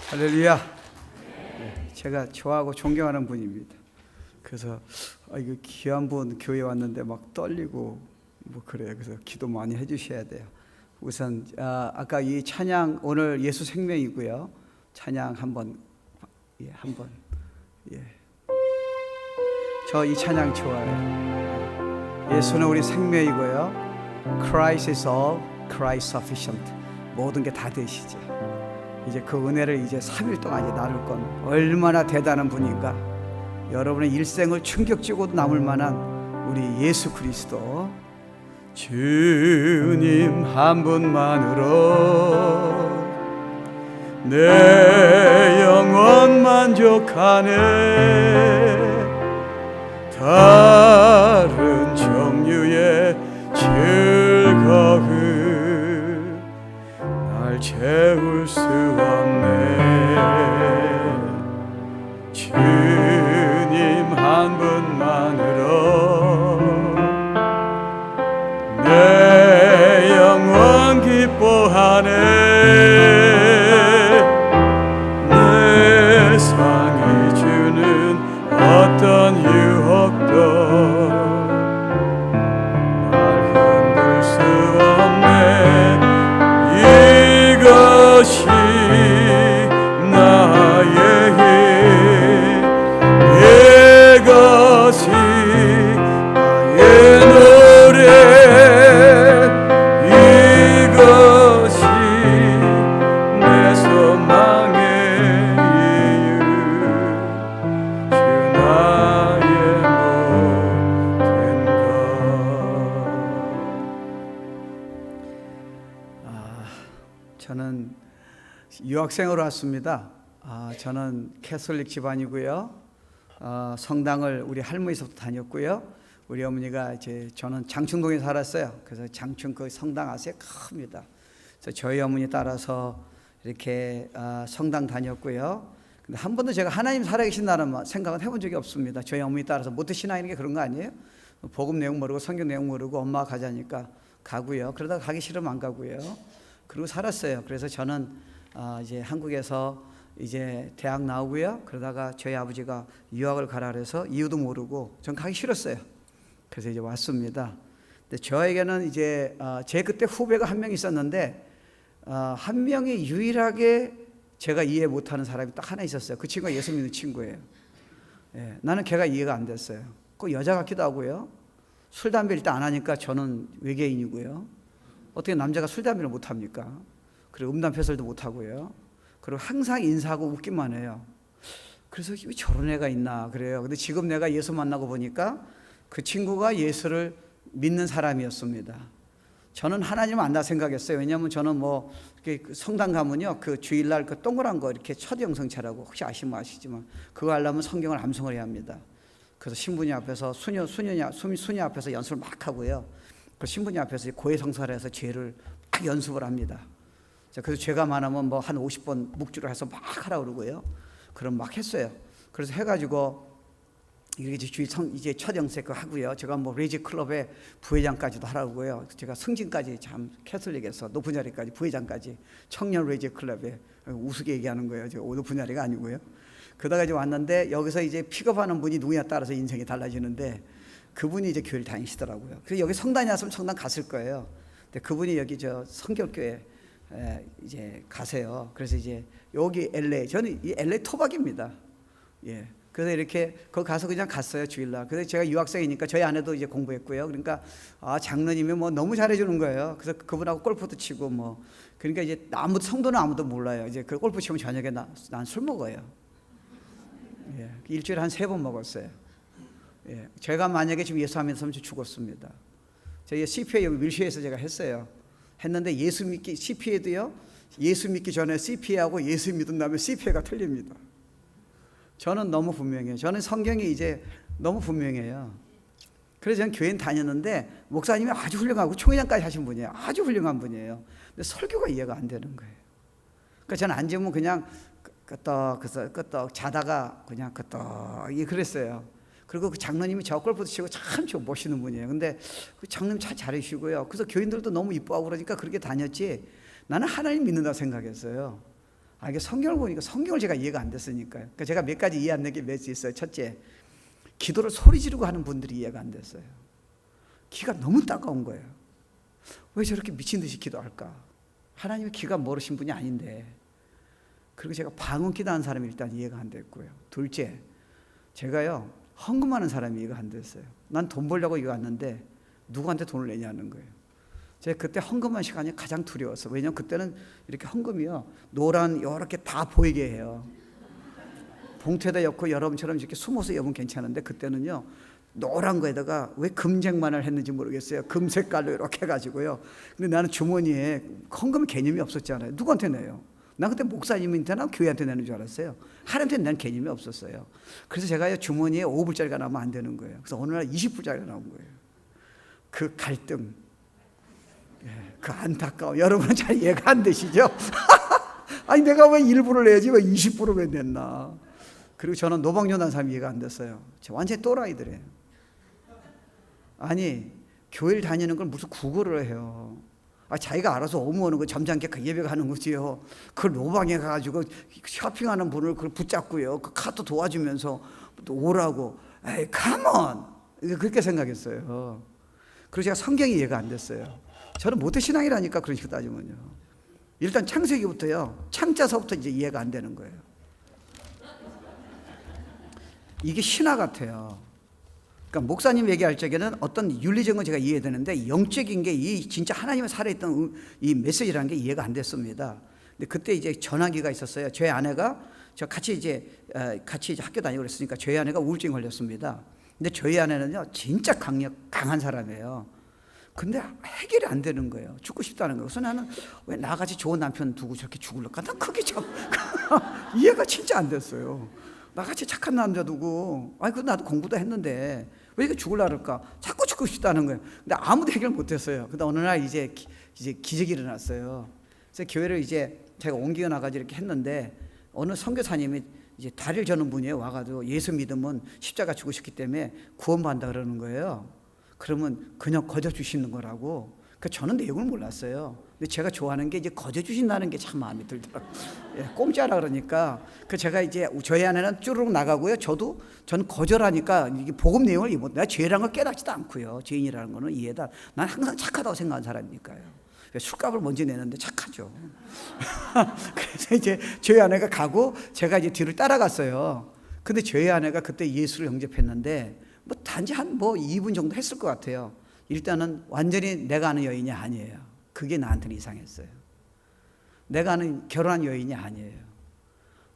할렐루야. 제가 좋아하고 존경하는 분입니다. 그래서 이거 귀한 분 교회 왔는데 막 떨리고 뭐 그래요. 그래서 기도 많이 해주셔야 돼요. 우선 아까 이 찬양 오늘 예수 생명이고요. 찬양 한번 저 이 찬양 좋아해요. 예수는 우리 생명이고요. Christ is all, Christ sufficient. 모든 게 다 되시죠. 이제 그 은혜를 이제 3일 동안 이제 나눌 건 얼마나 대단한 분인가. 여러분의 일생을 충격적으로 남을 만한 우리 예수 그리스도 주님 한 분만으로 내 영혼 만족하네. 다른 종류의 즐거움 날 채울 수 없네. 주님 한 분만으로 내 영혼 기뻐하네. 내 상이 주는 어떤 유혹도 날 흔들 수 없네. 이것이 나의 힘, 이것이 나의 노래, 이것이 내 소망의 이유, 주 나의 모든 것. 저는 유학생으로 왔습니다. 저는 캐톨릭 집안이고요. 성당을 우리 할머니서부터 다녔고요. 우리 어머니가 저는 장충동에 살았어요. 그래서 장충 그 성당 아세요? 큽니다. 그래서 저희 어머니 따라서 이렇게 성당 다녔고요. 근데 한 번도 제가 하나님 살아계신다는 생각은 해본 적이 없습니다. 저희 어머니 따라서 모태 신앙이라는 게 그런 거 아니에요? 복음 내용 모르고 성경 내용 모르고 엄마가 가자니까 가고요. 그러다가 가기 싫으면 안 가고요. 그리고 살았어요. 그래서 저는 이제 한국에서 이제 대학 나오고요. 그러다가 저희 아버지가 유학을 가라 그래서 이유도 모르고 전 가기 싫었어요. 그래서 이제 왔습니다. 근데 저에게는 이제 제 그때 후배가 한 명 있었는데 한 명이 유일하게 제가 이해 못하는 사람이 딱 하나 있었어요. 그 친구가 예수 믿는 친구예요. 예, 나는 걔가 이해가 안 됐어요. 꼭 여자 같기도 하고요. 술 담배 일단 안 하니까 저는 외계인이고요. 어떻게 남자가 술 담배를 못 합니까? 그리고 음담 패설도 못 하고요. 그리고 항상 인사하고 웃기만 해요. 그래서 왜 저런 애가 있나 그래요. 근데 지금 내가 예수 만나고 보니까 그 친구가 예수를 믿는 사람이었습니다. 저는 하나님 안다 생각했어요. 왜냐하면 저는 뭐 성당 가면요, 그 주일날 그 동그란 거 이렇게 첫 영성체라고 혹시 아시면 아시지만 그거 하려면 성경을 암송을 해야 합니다. 그래서 신부님 앞에서 수녀 앞에서 연습을 막 하고요. 그 신부님 앞에서 고해성사를 해서 죄를 막 연습을 합니다. 그래서 죄가 많으면 뭐 한 50번 묵주를 해서 막 하라 그러고요. 그럼 막 했어요. 그래서 해가지고 이제 이제 첫 영색 하고요. 제가 뭐 레지 클럽의 부회장까지도 하라고요. 제가 승진까지 참 캐톨릭에서 높은 자리까지 부회장까지 청년 레지 클럽에 우스개 얘기하는 거예요. 제가 높은 자리가 아니고요. 그러다가 이제 왔는데 여기서 이제 픽업하는 분이 누구냐에 따라서 인생이 달라지는데 그분이 이제 교회를 다니시더라고요. 그래서 여기 성당이 왔으면 성당 갔을 거예요. 근데 그분이 여기 저 성결교회 이제 가세요. 그래서 이제 여기 LA, 저는 이 LA 토박입니다. 예. 그래서 이렇게 거기 가서 그냥 갔어요, 주일날. 그래서 제가 유학생이니까 저희 아내도 이제 공부했고요. 그러니까 장로님이 뭐 너무 잘해주는 거예요. 그래서 그분하고 골프도 치고 뭐 그러니까 이제 성도는 아무도 몰라요. 이제 그 골프 치면 저녁에 난 술 먹어요. 예. 일주일에 한 3번 먹었어요. 예. 제가 만약에 지금 예수 안 믿었으면 죽었습니다. 저희 CPA 여기 밀시에서 제가 했어요. 했는데 예수 믿기 CPA도요. 예수 믿기 전에 CPA하고 예수 믿은 다음에 CPA가 틀립니다. 저는 너무 분명해요. 저는 성경이 이제 너무 분명해요. 그래서 저는 교회는 다녔는데 목사님이 아주 훌륭하고 총회장까지 하신 분이에요. 아주 훌륭한 분이에요. 근데 설교가 이해가 안 되는 거예요. 그러니까 저는 앉으면 그냥 끄떡 자다가 그냥 끄떡 그랬어요. 그리고 그 장로님이 저 골프도 치고 참 멋있는 분이에요. 근데 그 장로님 참 잘해주시고요. 그래서 교인들도 너무 이뻐하고 그러니까 그렇게 다녔지 나는 하나님 믿는다고 생각했어요. 이게 성경을 보니까 성경을 제가 이해가 안 됐으니까요. 그러니까 제가 몇 가지 이해 안 되는 게 몇 개 있어요. 첫째, 기도를 소리 지르고 하는 분들이 이해가 안 됐어요. 귀가 너무 따가운 거예요. 왜 저렇게 미친 듯이 기도할까? 하나님의 귀가 멀으신 분이 아닌데. 그리고 제가 방언 기도하는 사람이 일단 이해가 안 됐고요. 둘째, 제가요 헌금하는 사람이 이해가 안 됐어요. 난 돈 벌려고 이거 왔는데 누구한테 돈을 내냐는 거예요. 제가 그때 헌금한 시간이 가장 두려웠어요. 왜냐하면 그때는 이렇게 헌금이요 노란 이렇게 다 보이게 해요. 봉투에다 엮고 여러분처럼 이렇게 숨어서 엮으면 괜찮은데 그때는요 노란 거에다가 왜 금쟁반을 했는지 모르겠어요. 금 색깔로 이렇게 해가지고요. 근데 나는 주머니에 헌금 개념이 없었잖아요. 누구한테 내요? 난 그때 목사님한테나 교회한테 내는 줄 알았어요. 하나님한테 낸 개념이 없었어요. 그래서 제가 주머니에 5불짜리가 나오면 안 되는 거예요. 그래서 어느 날 20불짜리가 나온 거예요. 그 갈등, 그 안타까움, 여러분은 잘 이해가 안 되시죠? 아니 내가 왜 1불을 내야지 왜 20불을 왜 냈나? 그리고 저는 노방연한 사람이 이해가 안 됐어요. 완전히 또라이들이에요. 아니 교회를 다니는 걸 무슨 구걸을 해요. 자기가 알아서 오모하는 거 점잖게 그 예배가 하는 거지요. 그걸 노방에 가가지고 쇼핑하는 분을 그걸 붙잡고요. 그 카드 도와주면서 또 오라고. 에이, 컴온! 그렇게 생각했어요. 그래서 제가 성경이 이해가 안 됐어요. 저는 모태신앙이라니까 그런 식으로 따지면요. 일단 창세기부터요. 창자서부터 이제 이해가 안 되는 거예요. 이게 신화 같아요. 그러니까 목사님 얘기할 적에는 어떤 윤리적인 건 제가 이해되는데 영적인 게 이 진짜 하나님의 살아있던 이 메시지라는 게 이해가 안 됐습니다. 근데 그때 이제 전화기가 있었어요. 저희 아내가 같이 이제 학교 다니고 그랬으니까 저희 아내가 우울증 걸렸습니다. 근데 저희 아내는요 진짜 강한 사람이에요. 근데 해결이 안 되는 거예요. 죽고 싶다는 거예요. 그래서 나는 왜 나같이 좋은 남편 두고 저렇게 죽을까? 난 그게 참 이해가 진짜 안 됐어요. 나같이 착한 남자 두고 그 나도 공부도 했는데 왜 이렇게 죽으려 그럴까? 자꾸 죽고 싶다는 거예요. 근데 아무도 해결 못했어요. 근데 어느 날 이제 기적이 일어났어요. 그래서 교회를 이제 제가 옮겨 나가지 이렇게 했는데 어느 선교사님이 이제 다리를 저는 분이 와가지고 예수 믿으면 십자가 죽으셨기 때문에 구원받는다 그러는 거예요. 그러면 그냥 거저 주시는 거라고. 저는 내용을 몰랐어요. 근데 제가 좋아하는 게 이제 거저 주신다는 게 참 마음에 들더라고요. 공짜라 그러니까. 제가 이제 저희 아내는 쭈르륵 나가고요. 저는 거절하니까 이게 복음 내용을 내가 죄라는 걸 깨닫지도 않고요. 죄인이라는 거는 이해다. 난 항상 착하다고 생각하는 사람이니까요. 술값을 먼저 내는데 착하죠. 그래서 이제 저희 아내가 가고 제가 이제 뒤를 따라갔어요. 근데 저희 아내가 그때 예수를 영접했는데 단지 한 2분 정도 했을 것 같아요. 일단은 완전히 내가 아는 여인이 아니에요. 그게 나한테는 이상했어요. 내가 아는 결혼한 여인이 아니에요.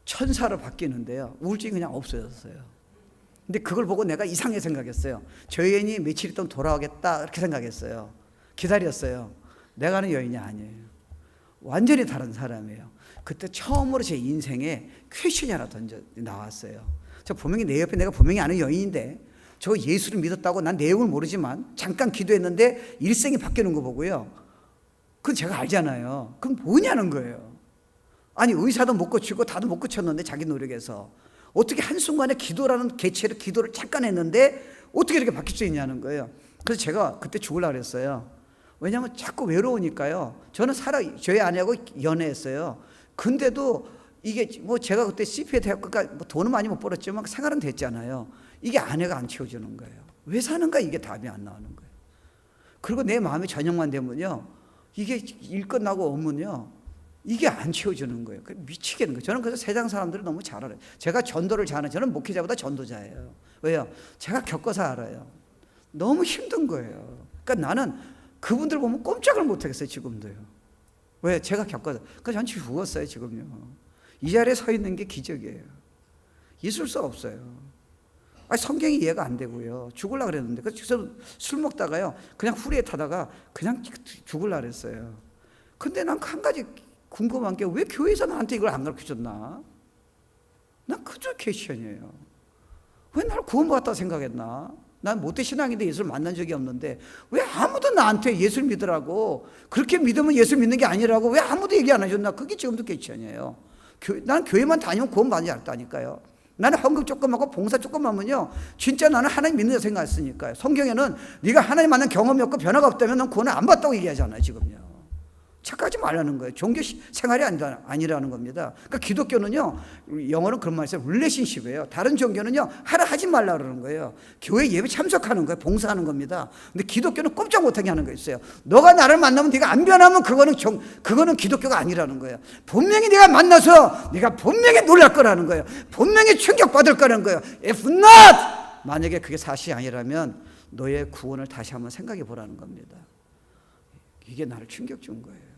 천사로 바뀌는데요. 우울증이 그냥 없어졌어요. 근데 그걸 보고 내가 이상하게 생각했어요. 저 여인이 며칠 있다 돌아오겠다 이렇게 생각했어요. 기다렸어요. 내가 아는 여인이 아니에요. 완전히 다른 사람이에요. 그때 처음으로 제 인생에 퀘션이 하나 나왔어요. 저 분명히 내 옆에 내가 분명히 아는 여인인데 저 예수를 믿었다고 난 내용을 모르지만 잠깐 기도했는데 일생이 바뀌는 거 보고요. 그건 제가 알잖아요. 그건 뭐냐는 거예요. 아니 의사도 못 고치고 다도 못 고쳤는데 자기 노력에서 어떻게 한순간에 기도라는 개체로 기도를 잠깐 했는데 어떻게 이렇게 바뀔 수 있냐는 거예요. 그래서 제가 그때 죽으려고 그랬어요. 왜냐하면 자꾸 외로우니까요. 저는 저희 아내하고 연애했어요. 근데도 이게 제가 그때 CPA 대학교가 돈은 많이 못 벌었지만 생활은 됐잖아요. 이게 아내가 안 채워주는 거예요. 왜 사는가 이게 답이 안 나오는 거예요. 그리고 내 마음이 저녁만 되면요. 이게 일 끝나고 오면요. 이게 안 채워주는 거예요. 미치겠는 거예요. 저는 그래서 세상 사람들을 너무 잘 알아요. 제가 전도를 잘하는 저는 목회자보다 전도자예요. 왜요? 제가 겪어서 알아요. 너무 힘든 거예요. 그러니까 나는 그분들 보면 꼼짝을 못 하겠어요. 지금도요. 왜? 제가 겪어서. 그래서 전 죽었어요. 지금요. 이 자리에 서 있는 게 기적이에요. 있을 수 없어요. 성경이 이해가 안 되고요. 죽으려고 그랬는데. 그래서 술 먹다가요. 그냥 후리에 타다가 그냥 죽으려고 그랬어요. 근데 난 한 가지 궁금한 게 왜 교회에서 나한테 이걸 안 가르쳐 줬나? 난 그저 퀘션이에요. 왜 나를 구원받았다고 생각했나? 난 모태신앙인데 예수를 만난 적이 없는데 왜 아무도 나한테 예수를 믿으라고 그렇게 믿으면 예수 믿는 게 아니라고 왜 아무도 얘기 안 해줬나? 그게 지금도 퀘션이에요. 난 교회만 다니면 구원받지 않았다니까요. 나는 헌금 조금 하고 봉사 조금 하면요 진짜 나는 하나님 믿는다 생각했으니까요. 성경에는 네가 하나님 만난 경험이 없고 변화가 없다면 넌 구원을 안 받다고 얘기하잖아요. 지금요. 착각하지 말라는 거예요. 종교 생활이 아니라는 겁니다. 그러니까 기독교는요, 영어로 그런 말이 있어요. 릴레이션십이에요. 다른 종교는요, 하라 하지 말라 그러는 거예요. 교회 예배 참석하는 거예요. 봉사하는 겁니다. 근데 기독교는 꼼짝 못하게 하는 거 있어요. 너가 나를 만나면 네가 안 변하면 그거는 기독교가 아니라는 거예요. 분명히 네가 만나서 네가 분명히 놀랄 거라는 거예요. 분명히 충격받을 거라는 거예요. If not! 만약에 그게 사실이 아니라면 너의 구원을 다시 한번 생각해 보라는 겁니다. 이게 나를 충격 준 거예요.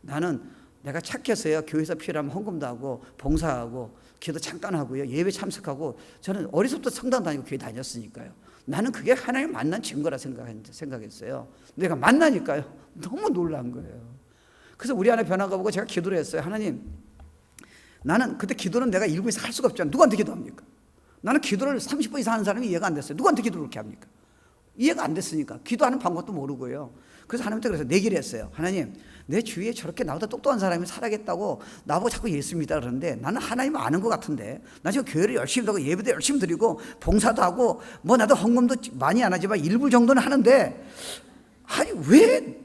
나는 내가 착해서요, 교회에서 필요하면 헌금도 하고 봉사하고 기도 잠깐 하고요, 예배 참석하고, 저는 어려서부터 성당 다니고 교회 다녔으니까요. 나는 그게 하나님 만난 증거라 생각했어요. 내가 만나니까요, 너무 놀란 거예요. 그래서 우리 안에 변화가 보고 제가 기도를 했어요. 하나님, 나는 그때 기도는 내가 일부에서 할 수가 없잖아요. 누구한테 기도합니까? 나는 기도를 30분 이상 하는 사람이 이해가 안 됐어요. 누구한테 기도를 그렇게 합니까? 이해가 안 됐으니까 기도하는 방법도 모르고요. 그래서 하나님한테 그래서 내기를 했어요. 하나님, 내 주위에 저렇게 나보다 똑똑한 사람이 살아겠다고 나보고 자꾸 예수 믿다 그러는데 나는 하나님 아는 것 같은데, 나 지금 교회를 열심히 하고 예배도 열심히 드리고 봉사도 하고 뭐 나도 헌금도 많이 안 하지만 일부 정도는 하는데, 아니 왜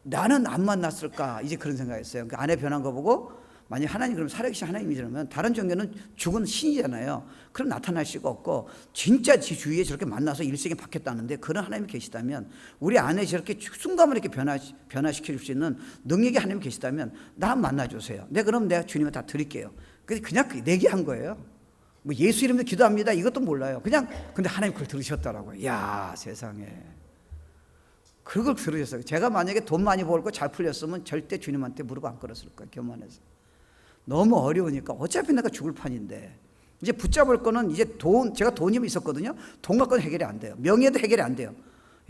나는 안 만났을까? 이제 그런 생각했어요. 그 안에 변한 거 보고, 만약 하나님 그럼 살아계신 하나님이라면, 다른 종교는 죽은 신이잖아요. 그럼 나타날 수가 없고, 진짜 지 주위에 저렇게 만나서 일생에 바뀌었다는데 그런 하나님이 계시다면, 우리 안에 저렇게 순간을 이렇게 변화시켜 줄 수 있는 능력이 하나님이 계시다면 나 만나주세요. 그럼 내가 주님을 다 드릴게요. 그냥 내기한 거예요. 뭐 예수 이름으로 기도합니다, 이것도 몰라요. 근데 하나님 그걸 들으셨더라고요. 야, 세상에. 그걸 들으셨어요. 제가 만약에 돈 많이 벌고 잘 풀렸으면 절대 주님한테 무릎 안 꿇었을 거예요. 교만해서. 너무 어려우니까 어차피 내가 죽을 판인데, 이제 붙잡을 거는 이제 제가 돈이 있었거든요. 돈 갖고는 해결이 안 돼요. 명예도 해결이 안 돼요.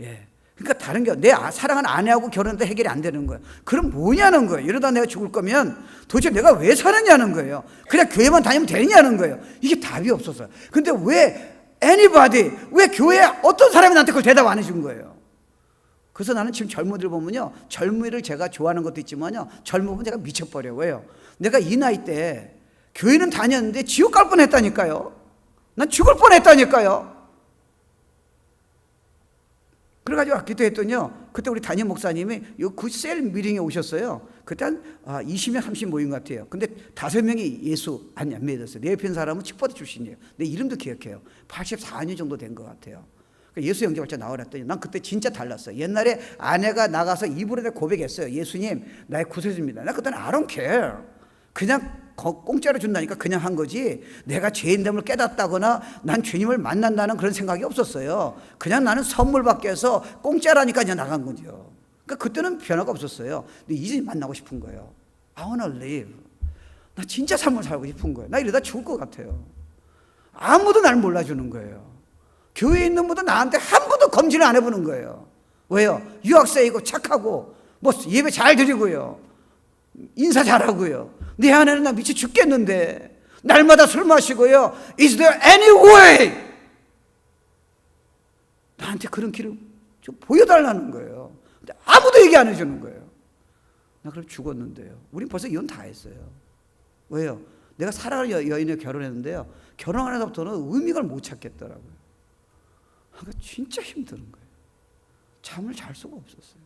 예. 그러니까 다른 게, 내 사랑하는 아내하고 결혼해도 해결이 안 되는 거예요. 그럼 뭐냐는 거예요. 이러다 내가 죽을 거면 도대체 내가 왜 사느냐는 거예요. 그냥 교회만 다니면 되느냐는 거예요. 이게 답이 없었어요. 근데 왜 왜 교회에 어떤 사람이 나한테 그걸 대답 안 해준 거예요. 그래서 나는 지금 젊은이들 보면요, 젊은이를 제가 좋아하는 것도 있지만요, 젊으면 제가 미쳐버려요. 왜요? 내가 이 나이 때 교회는 다녔는데 지옥 갈 뻔했다니까요. 난 죽을 뻔했다니까요. 그래가지고 기도했더니요, 그때 우리 담임 목사님이 그 셀 미팅에 오셨어요. 그때 한 20명 30명 모인 것 같아요. 근데 5명이 예수 안 믿었어요. 내 옆에 있는 사람은 칙버드 출신이에요. 내 이름도 기억해요. 84년 정도 된 것 같아요. 예수 영접할자 나오라 했더니 난 그때 진짜 달랐어요. 옛날에 아내가 나가서 입으로 고백했어요. 예수님, 나의 구세주입니다. 나 그때는 I don't care. 그냥 공짜로 준다니까 그냥 한 거지, 내가 죄인됨을 깨닫다거나 난 주님을 만난다는 그런 생각이 없었어요. 그냥 나는 선물 받기 위해서 공짜라니까 그냥 나간 거죠. 그러니까 그때는 변화가 없었어요. 근데 이제 만나고 싶은 거예요. I wanna live. 나 진짜 삶을 살고 싶은 거예요. 나 이러다 죽을 것 같아요. 아무도 날 몰라주는 거예요. 교회에 있는 분도 나한테 한 번도 검진을 안 해보는 거예요. 왜요? 유학생이고 착하고 뭐 예배 잘 드리고요, 인사 잘하고요. 내 아내는 나 미쳐 죽겠는데 날마다 술 마시고요. Is there any way? 나한테 그런 길을 좀 보여달라는 거예요. 근데 아무도 얘기 안 해주는 거예요. 나 그럼 죽었는데요. 우린 벌써 이혼 다 했어요. 왜요? 내가 사랑하는 여인을 결혼했는데요, 결혼하면서부터는 의미를 못 찾겠더라고요. 그러니까 진짜 힘든 거예요. 잠을 잘 수가 없었어요.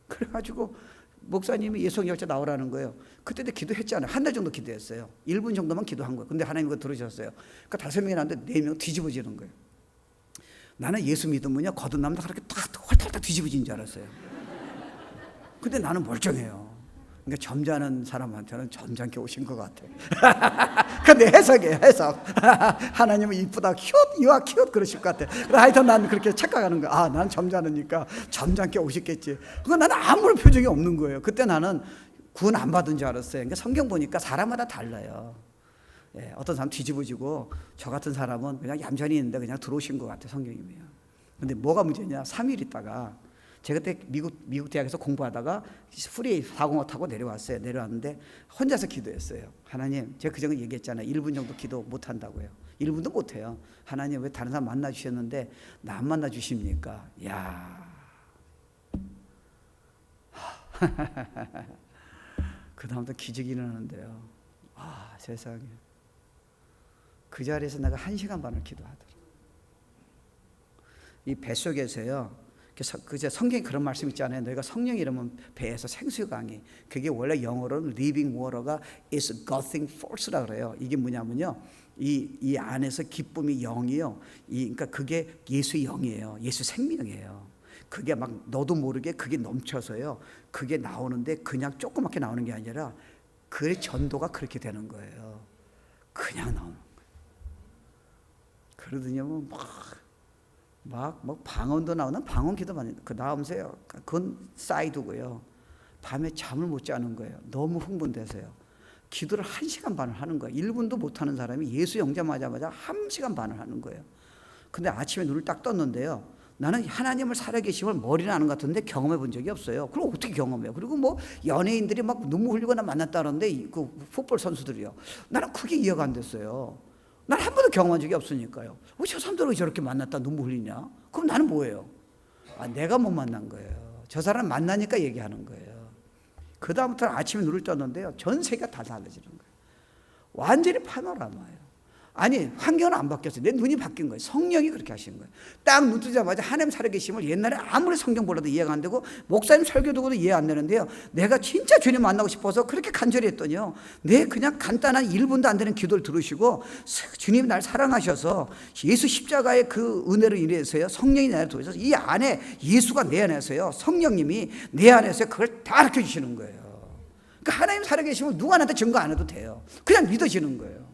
그래가지고 목사님이 예수영접자 나오라는 거예요. 그때도 기도했잖아요. 한 달 정도 기도했어요. 1분 정도만 기도한 거예요. 근데 하나님 그거 들으셨어요. 그러니까 5명이 나왔는데 4명 뒤집어지는 거예요. 나는 예수 믿으면요, 거듭 나면 그렇게 탁 헐탈탈 뒤집어지는 줄 알았어요. 근데 나는 멀쩡해요. 그러니까 점잖은 사람한테는 점잖게 오신 것 같아. 근데 해석이에요, 해석. 하나님은 이쁘다, 큐트, 유아 큐트 그러실 것 같아. 하여튼 난 그렇게 착각하는 거야. 난 점잖으니까 점잖게 오셨겠지. 그거 나는 아무런 표정이 없는 거예요. 그때 나는 구원 안 받은 줄 알았어요. 그러니까 성경 보니까 사람마다 달라요. 예, 어떤 사람 뒤집어지고, 저 같은 사람은 그냥 얌전히 있는데 그냥 들어오신 것 같아, 성경이면. 근데 뭐가 문제냐? 3일 있다가, 제가 그때 미국 대학에서 공부하다가 프리 405 타고 내려왔어요. 내려왔는데 혼자서 기도했어요. 하나님, 제가 그전에 얘기했잖아요. 1분 정도 기도 못 한다고요. 1분도 못 해요. 하나님, 왜 다른 사람 만나 주셨는데 나 안 만나 주십니까? 야. 그 다음부터 기적이 일어나는데요. 세상에. 그 자리에서 내가 1시간 반을 기도하더라고요. 이 뱃속에서요, 그제 성경에 그런 말씀 있잖아요. 너희가 성령 이름은 배에서 생수의 강이. 그게 원래 영어로는 living water가 is gushing force라 그래요. 이게 뭐냐면요, 이 안에서 기쁨이 영이요. 그러니까 그게 예수의 영이에요. 예수 생명이에요. 그게 막 너도 모르게 그게 넘쳐서요. 그게 나오는데 그냥 조그맣게 나오는 게 아니라 그 전도가 그렇게 되는 거예요. 그냥 나오는 거예요. 그러더니요, 막 방언도 나오는 방언 기도 많이. 그 다음세요. 그건 사이드고요. 밤에 잠을 못 자는 거예요. 너무 흥분돼서요. 기도를 1시간 반을 하는 거예요. 1분도 못 하는 사람이 예수 영접하자마자 1시간 반을 하는 거예요. 근데 아침에 눈을 딱 떴는데요, 나는 하나님을 살아계심을 머리는 아는 것 같은데 경험해 본 적이 없어요. 그럼 어떻게 경험해요? 그리고 뭐 연예인들이 막 눈물 흘리거나 만났다는데 그 풋볼 선수들이요, 나는 그게 이해가 안 됐어요. 난 한 번도 경험한 적이 없으니까요. 왜 저 사람들이 저렇게 만났다 눈물 흘리냐? 그럼 나는 뭐예요? 내가 못 만난 거예요. 저 사람 만나니까 얘기하는 거예요. 그 다음부터 아침에 눈을 떴는데요, 전 세계가 다 달라지는 거예요. 완전히 파노라마예요. 아니, 환경은 안 바뀌었어요. 내 눈이 바뀐 거예요. 성령이 그렇게 하시는 거예요. 딱 눈 뜨자마자 하나님 살아계심을 옛날에 아무리 성경 보라도 이해가 안 되고 목사님 설교 듣고도 이해 안 되는데요, 내가 진짜 주님 만나고 싶어서 그렇게 간절히 했더니요, 내 그냥 간단한 1분도 안 되는 기도를 들으시고 주님이 날 사랑하셔서 예수 십자가의 그 은혜로 인해서요, 성령이 내 안에 들어오셔서 이 안에 예수가 내 안에서요, 성령님이 내 안에서 그걸 다 가르쳐 주시는 거예요. 그러니까 하나님 살아계심을 누가 나한테 증거 안 해도 돼요. 그냥 믿어지는 거예요.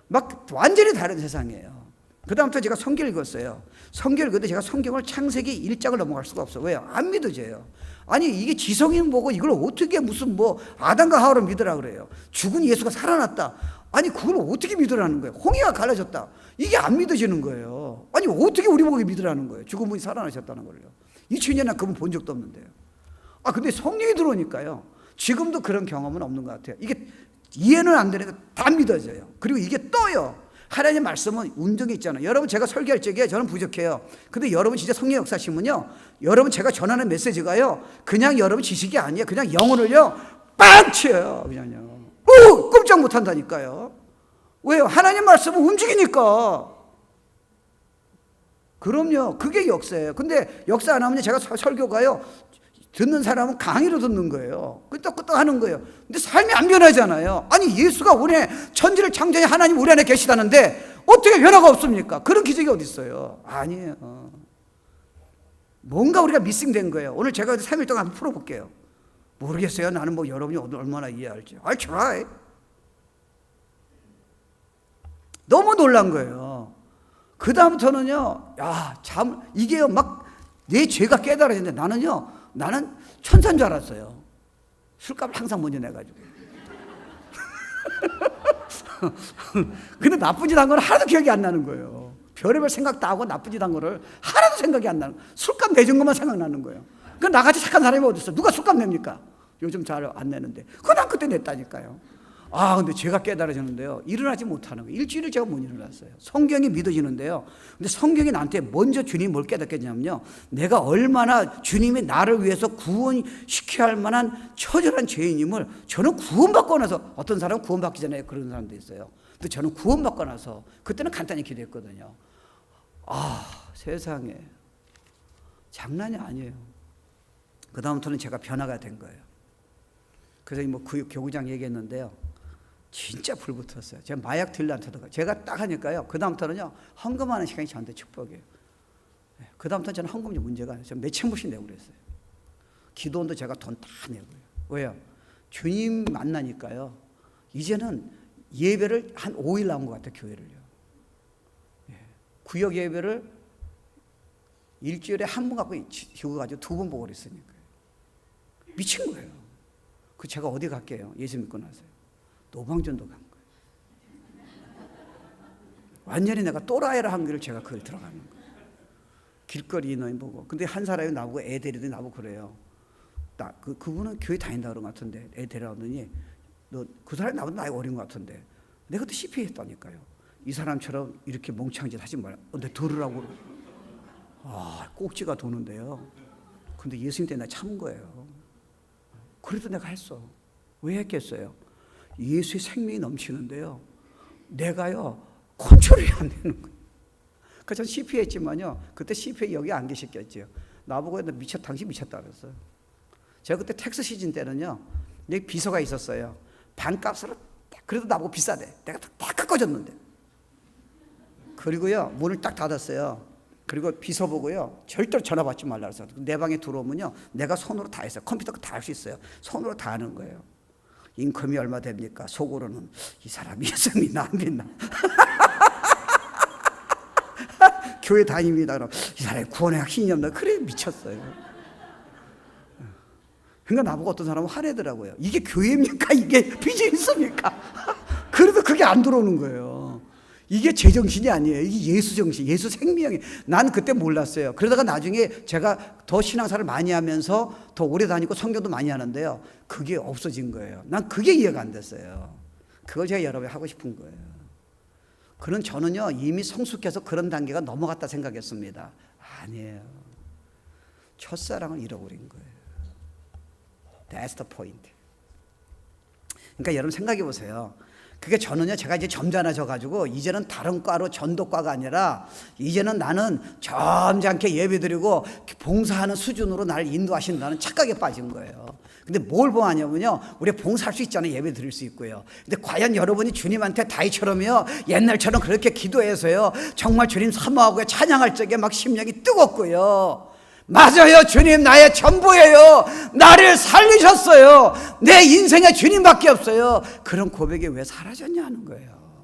막 완전히 다른 세상이에요. 그 다음부터 제가 성경을 읽었어요. 성경을 읽었는데 제가 성경을 창세기 1장을 넘어갈 수가 없어요. 왜요? 안 믿어져요. 아니, 이게 지성인 보고 이걸 어떻게 무슨 뭐 아담과 하와를 믿으라 그래요. 죽은 예수가 살아났다. 아니, 그걸 어떻게 믿으라는 거예요? 홍해가 갈라졌다. 이게 안 믿어지는 거예요. 아니, 어떻게 우리 보고 믿으라는 거예요? 죽은 분이 살아나셨다는 걸요. 2000년이나 그분 본 적도 없는데요. 근데 성령이 들어오니까요, 지금도 그런 경험은 없는 것 같아요. 이게 이해는 안 되는데 다 믿어져요. 그리고 이게 떠요. 하나님의 말씀은 운정이 있잖아요. 여러분, 제가 설교할 적에 저는 부족해요. 근데 여러분 진짜 성령 역사시면요, 여러분 제가 전하는 메시지가요, 그냥 여러분 지식이 아니에요. 그냥 영혼을요 빵 치어요. 그냥요. 꼼짝 못 한다니까요. 왜요? 하나님 말씀은 움직이니까. 그럼요. 그게 역사예요. 근데 역사 안 하면 제가 설교가요, 듣는 사람은 강의로 듣는 거예요. 끄떡끄떡 하는 거예요. 근데 삶이 안 변하잖아요. 아니, 예수가 우리 천지를 창조해 하나님 우리 안에 계시다는데 어떻게 변화가 없습니까? 그런 기적이 어디 있어요? 아니에요. 뭔가 우리가 미싱된 거예요. 오늘 제가 3일 동안 한번 풀어볼게요. 모르겠어요. 나는 뭐 여러분이 얼마나 이해할지. I'll try. 너무 놀란 거예요. 그 다음부터는요, 이게요, 막 내 죄가 깨달아지는데 나는 천사인 줄 알았어요. 술값을 항상 먼저 내가지고. 근데 나쁜 짓 한 건 하나도 기억이 안 나는 거예요. 별의별 생각 다 하고 나쁜 짓 한 거를 하나도 생각이 안 나는 거예요. 술값 내준 것만 생각나는 거예요. 그 나같이 착한 사람이 어디 있어? 누가 술값 냅니까? 요즘 잘 안 내는데. 난 그때 냈다니까요. 근데 제가 깨달아졌는데요, 일어나지 못하는 거예요. 일주일을 제가 못 일어났어요. 성경이 믿어지는데요, 근데 성경이 나한테 먼저 주님이 뭘 깨닫겠냐면요, 내가 얼마나 주님이 나를 위해서 구원시켜야 할 만한 처절한 죄인임을, 저는 구원받고 나서, 어떤 사람은 구원받기 전에 그런 사람도 있어요. 근데 저는 구원받고 나서, 그때는 간단히 기도했거든요. 세상에 장난이 아니에요. 그 다음부터는 제가 변화가 된 거예요. 그래서 뭐 교구장 얘기했는데요, 진짜 불붙었어요. 제가 마약 딜러한테도 제가 딱 하니까요, 그 다음부터는요, 헌금하는 시간이 저한테 축복이에요. 그 다음부터는 저는 헌금이 문제가 아니에요. 저 몇천 불씩 내고 그랬어요. 기도원도 제가 돈 다 내고요. 왜요? 주님 만나니까요, 이제는 예배를 한 5일 나온 것 같아요. 교회를요. 구역 예배를 일주일에 한 번 갖고 휴가 가지고 2번 보고 그랬으니까요. 미친 거예요. 제가 어디 갈게요? 예수 믿고 나서요. 노방전도 간 거예요. 완전히 내가 또라이라 한 길을 제가 그걸 들어가는 거예요. 길거리 인원 보고. 근데 한 사람이 나보고 애 데리더니 나보고 그래요. 그분은 교회 다닌다 그런 것 같은데, 애 데려오더니 너 그 사람이 나보다 나이가 어린 것 같은데, 내가 그때 CPA 했다니까요. 이 사람처럼 이렇게 멍청한 짓 하지 말라. 근데 들으라고. 꼭지가 도는데요. 근데 예수님 때문에 참은 거예요. 그래도 내가 했어. 왜 했겠어요? 예수의 생명이 넘치는데요, 내가요 컨트롤이 안 되는 거예요. 그래서 전 CPA 했지만요, 그때 CPA 여기 안 계셨겠죠. 나보고 당신 미쳤다 그랬어요. 제가 그때 텍스 시즌 때는요, 여기 비서가 있었어요. 반값으로 그래도 나보고 비싸대. 내가 다 깎아줬는데. 그리고요, 문을 딱 닫았어요. 그리고 비서 보고요, 절대로 전화 받지 말라 그래서 내 방에 들어오면요, 내가 손으로 다 했어요. 컴퓨터가 다 할 수 있어요. 손으로 다 하는 거예요. 인컴이 얼마 됩니까? 속으로는 이 사람이 예수 믿나 안 믿나. 교회 다닙니다. 그럼 이 사람이 구원에 확신이 없나. 그래 미쳤어요. 그러니까 나보고 어떤 사람은 화내더라고요. 이게 교회입니까? 이게 비즈니스입니까? 그래도 그게 안 들어오는 거예요. 이게 제정신이 아니에요. 이게 예수 정신, 예수 생명이. 난 그때 몰랐어요. 그러다가 나중에 제가 더 신앙사를 많이 하면서 더 오래 다니고 성경도 많이 하는데요, 그게 없어진 거예요. 난 그게 이해가 안 됐어요. 그걸 제가 여러분이 하고 싶은 거예요. 그런 저는요, 이미 성숙해서 그런 단계가 넘어갔다 생각했습니다. 아니에요. 첫사랑을 잃어버린 거예요. That's the point. 그러니까 여러분 생각해 보세요. 그게 저는요, 제가 이제 점잖아져 가지고 이제는 다른 과로 전도과가 아니라 이제는 나는 점잖게 예배드리고 봉사하는 수준으로 나를 인도하신다는 착각에 빠진 거예요. 근데 뭘 보았냐면요, 우리 봉사할 수 있잖아요. 예배 드릴 수 있고요. 근데 과연 여러분이 주님한테 다윗처럼요, 옛날처럼 그렇게 기도해서요, 정말 주님 사모하고 찬양할 적에 막 심령이 뜨겁고요, 맞아요, 주님 나의 전부예요, 나를 살리셨어요, 내 인생에 주님밖에 없어요, 그런 고백이 왜 사라졌냐는 거예요.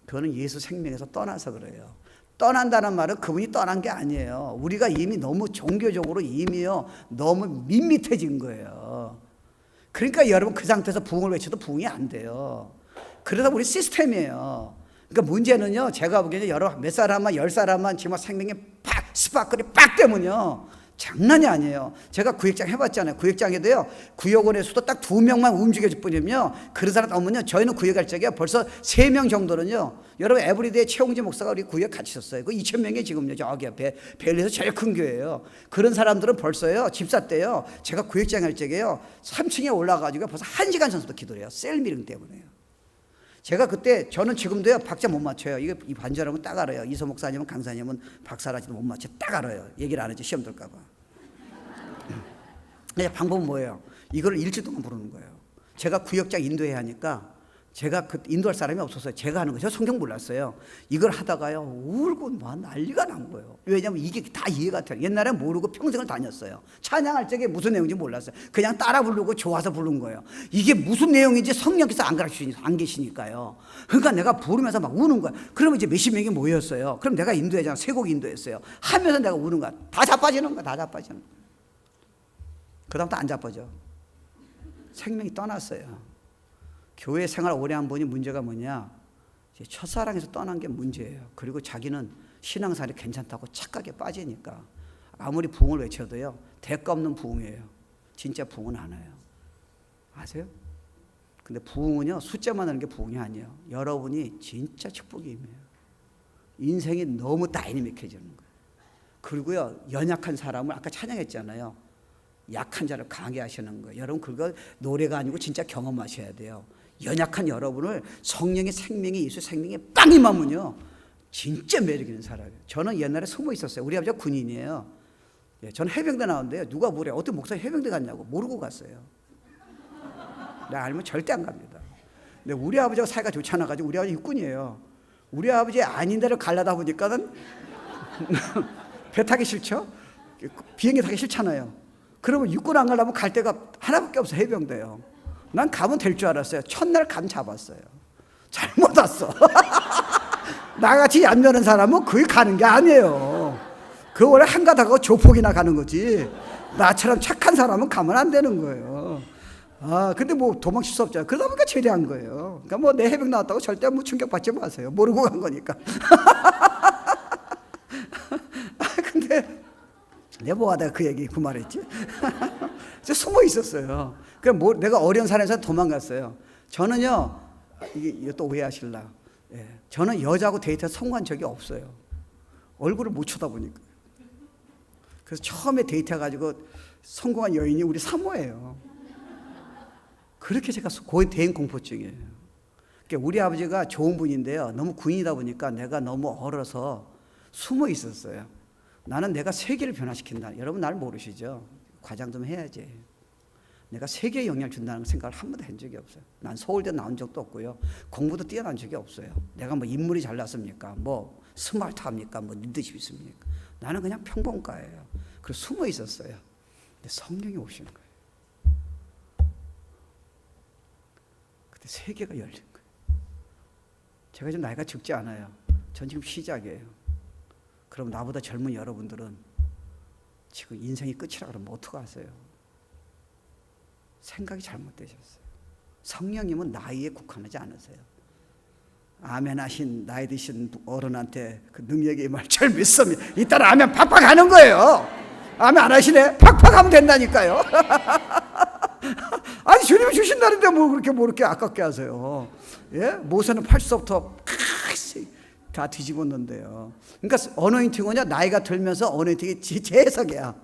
그거는 예수 생명에서 떠나서 그래요. 떠난다는 말은 그분이 떠난 게 아니에요. 우리가 이미 너무 종교적으로 이미요, 너무 밋밋해진 거예요. 그러니까 여러분 그 상태에서 부흥을 외쳐도 부흥이 안 돼요. 그래서 우리 시스템이에요. 그러니까 문제는요, 제가 보기에는 여러 몇 사람만 10사람만 지금 생명이 팍 스파클이 팍 되면요, 장난이 아니에요. 제가 구역장 해봤잖아요. 구역장에도요, 구역원에서도 딱 2명만 움직여줄 뿐이면요, 그런 사람 나오면요, 저희는 구역할 적에 벌써 3명 정도는요, 여러분 에브리데이 최홍재 목사가 우리 구역 같이 있었어요. 그 2,000명이 지금요, 저기 앞에 벨리에서 제일 큰 교회예요. 그런 사람들은 벌써요, 집사 때요, 제가 구역장 할 적에요, 3층에 올라가가지고 벌써 1시간 전부터 기도를 해요. 셀 미팅 때문에요. 제가 그때, 저는 지금도요, 박자 못 맞춰요. 이거 이 반절하면 딱 알아요. 이소 목사님은 강사님은 박사라지도 못 맞춰. 딱 알아요. 얘기를 안 하죠. 시험 들까봐. 근데 방법은 뭐예요? 이거를 일주일 동안 부르는 거예요. 제가 구역장 인도해야 하니까 제가 그 인도할 사람이 없었어요. 제가 하는 거죠. 성경 몰랐어요. 이걸 하다가요, 울고 막 난리가 난 거예요. 왜냐하면 이게 다 이해가 돼요. 옛날에 모르고 평생을 다녔어요. 찬양할 적에 무슨 내용인지 몰랐어요. 그냥 따라 부르고 좋아서 부른 거예요. 이게 무슨 내용인지 성령께서 안 계시니까요. 그러니까 내가 부르면서 막 우는 거야. 그러면 이제 몇십 명이 모였어요. 그럼 내가 인도했잖아. 3곡 인도했어요. 하면서 내가 우는 거야. 다 자빠지는 거야. 다 자빠지는 거야. 그 다음부터 안 자빠져. 생명이 떠났어요. 교회 생활 오래 한 분이 문제가 뭐냐, 첫사랑에서 떠난 게 문제예요. 그리고 자기는 신앙생활이 괜찮다고 착각에 빠지니까 아무리 부흥을 외쳐도요, 대가 없는 부흥이에요. 진짜 부흥은 안 와요. 아세요? 근데 부흥은요, 숫자만 하는 게 부흥이 아니에요. 여러분이 진짜 축복이 임해요. 인생이 너무 다이내믹해지는 거예요. 그리고요, 연약한 사람을 아까 찬양했잖아요. 약한 자를 강하게 하시는 거예요. 여러분 그거 노래가 아니고 진짜 경험하셔야 돼요. 연약한 여러분을 성령의 생명이, 예수 생명이 빵 임하면요, 진짜 매력 있는 사람이에요. 저는 옛날에 숨어 있었어요. 우리 아버지가 군인이에요. 예, 저는 해병대 나왔는데요, 누가 뭐래, 어떤 목사님 해병대 갔냐고 모르고 갔어요. 내가 알면 절대 안 갑니다. 근데 우리 아버지가 사이가 좋지 않아가지고, 우리 아버지 육군이에요. 우리 아버지 아닌 데를 가려다 보니까는 배 타기 싫죠? 비행기 타기 싫잖아요. 그러면 육군 안 가려면 갈 데가 하나밖에 없어. 해병대요. 난 가면 될 줄 알았어요. 첫날 감 잡았어요. 잘못 왔어. 나같이 얌전한 사람은 거기 가는 게 아니에요. 그 원래 한가닥하고 조폭이나 가는 거지, 나처럼 착한 사람은 가면 안 되는 거예요. 아, 근데 뭐 도망칠 수 없잖아요. 그러다 보니까 제대한 거예요. 그러니까 뭐 내 해병 나왔다고 절대 뭐 충격받지 마세요. 모르고 간 거니까. 근데 내가 뭐하다가 그 얘기 그 말했지? 숨어 있었어요. 그럼 뭐 내가 어려운 사람에서 도망갔어요. 저는요, 이게 또 오해하실라. 예, 저는 여자하고 데이트해서 성공한 적이 없어요. 얼굴을 못 쳐다보니까. 그래서 처음에 데이트해가지고 성공한 여인이 우리 사모예요. 그렇게 제가 대인 공포증이에요. 그러니까 우리 아버지가 좋은 분인데요, 너무 군인이다 보니까 내가 너무 얼어서 숨어 있었어요. 나는 내가 세계를 변화시킨다. 여러분 날 모르시죠? 과장 좀 해야지. 내가 세계에 영향을 준다는 생각을 한 번도 한 적이 없어요. 난 서울대 나온 적도 없고요. 공부도 뛰어난 적이 없어요. 내가 뭐 인물이 잘났습니까? 뭐 스마트합니까? 뭐 리더십 있습니까? 나는 그냥 평범가예요. 그래서 숨어 있었어요. 근데 성령이 오시는 거예요. 그때 세계가 열린 거예요. 제가 지금 나이가 적지 않아요. 전 지금 시작이에요. 그럼 나보다 젊은 여러분들은 지금 인생이 끝이라 그러면 어떡하세요? 생각이 잘못되셨어요. 성령님은 나이에 국한하지 않으세요. 아멘 하신 나이 드신 어른한테 그 능력의 말 잘 믿습니다. 이따는 아멘 팍팍 하는 거예요. 아멘 안 하시네? 팍팍 하면 된다니까요. 아니 주님이 주신다는데 뭐 그렇게 아깝게 하세요. 예? 모세는 80서부터 다 뒤집었는데요. 그러니까 어노인팅은요, 나이가 들면서 어노인팅이 재해석이야.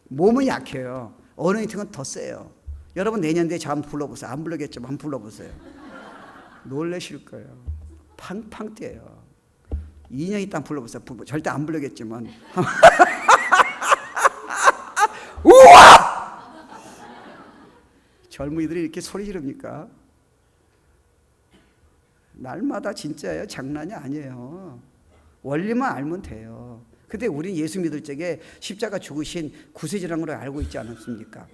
몸은 약해요. 어노인팅은 더 세요. 여러분 내년 뒤에 저 한번 불러보세요. 안 부르겠지만 한번 불러보세요. 놀라실 거예요. 팡팡 뛰어요. 2년 있다 불러보세요. 절대 안 부르겠지만. 우와! 젊은이들이 이렇게 소리 지릅니까? 날마다 진짜예요. 장난이 아니에요. 원리만 알면 돼요. 근데 우리 예수 믿을 적에 십자가 죽으신 구세주라는 걸 알고 있지 않습니까?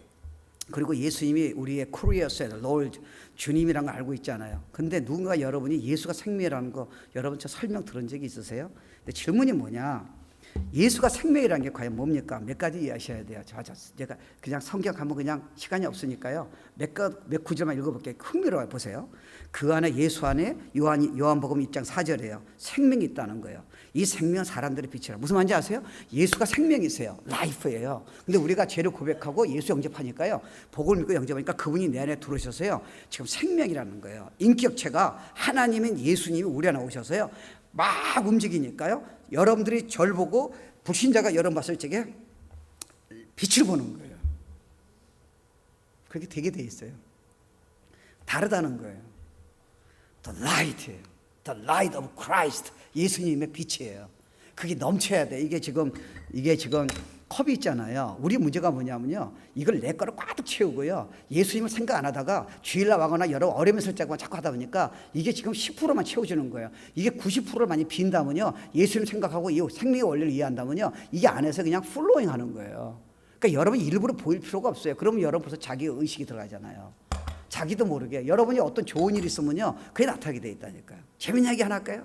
그리고 예수님이 우리의 쿠리어스예요. 롤드 주님이라는 걸 알고 있잖아요. 근데 누군가 여러분이 예수가 생명이라는 거 여러분 저 설명 들은 적이 있으세요? 근데 질문이 뭐냐? 예수가 생명이라는 게 과연 뭡니까? 몇 가지 이해하셔야 돼요. 제가 그냥 성경 한번 그냥 시간이 없으니까요. 몇 구절만 읽어볼게요. 흥미로워요. 보세요. 그 안에 예수 안에 요한복음 1장 4절이에요. 생명이 있다는 거예요. 이 생명은 사람들의 빛이라. 무슨 말인지 아세요? 예수가 생명이세요. 라이프예요. 근데 우리가 죄를 고백하고 예수 영접하니까요. 복을 믿고 영접하니까 그분이 내 안에 들어오셔서요. 지금 생명이라는 거예요. 인격체가 하나님인 예수님이 우리 안에 오셔서요. 막 움직이니까요. 여러분들이 절 보고 불신자가 여러분 봤을 적에 빛을 보는 거예요. 그렇게 되게 돼 있어요. 다르다는 거예요. The light예요. The light of Christ. 예수님의 빛이에요. 그게 넘쳐야 돼. 이게 지금 컵이 있잖아요. 우리 문제가 뭐냐면요. 이걸 내 거로 꽉 채우고요. 예수님을 생각 안 하다가 주일날 와거나 여러 어려운 설정만 자꾸 하다 보니까 이게 지금 10%만 채워주는 거예요. 이게 90%를 많이 빈다면요. 예수님 생각하고 이 생명의 원리를 이해한다면요. 이게 안에서 그냥 플로잉 하는 거예요. 그러니까 여러분이 일부러 보일 필요가 없어요. 그러면 여러분 벌써 자기 의식이 들어가잖아요. 자기도 모르게 여러분이 어떤 좋은 일이 있으면요. 그게 나타나게 돼 있다니까요. 재밌는 얘기 하나 할까요?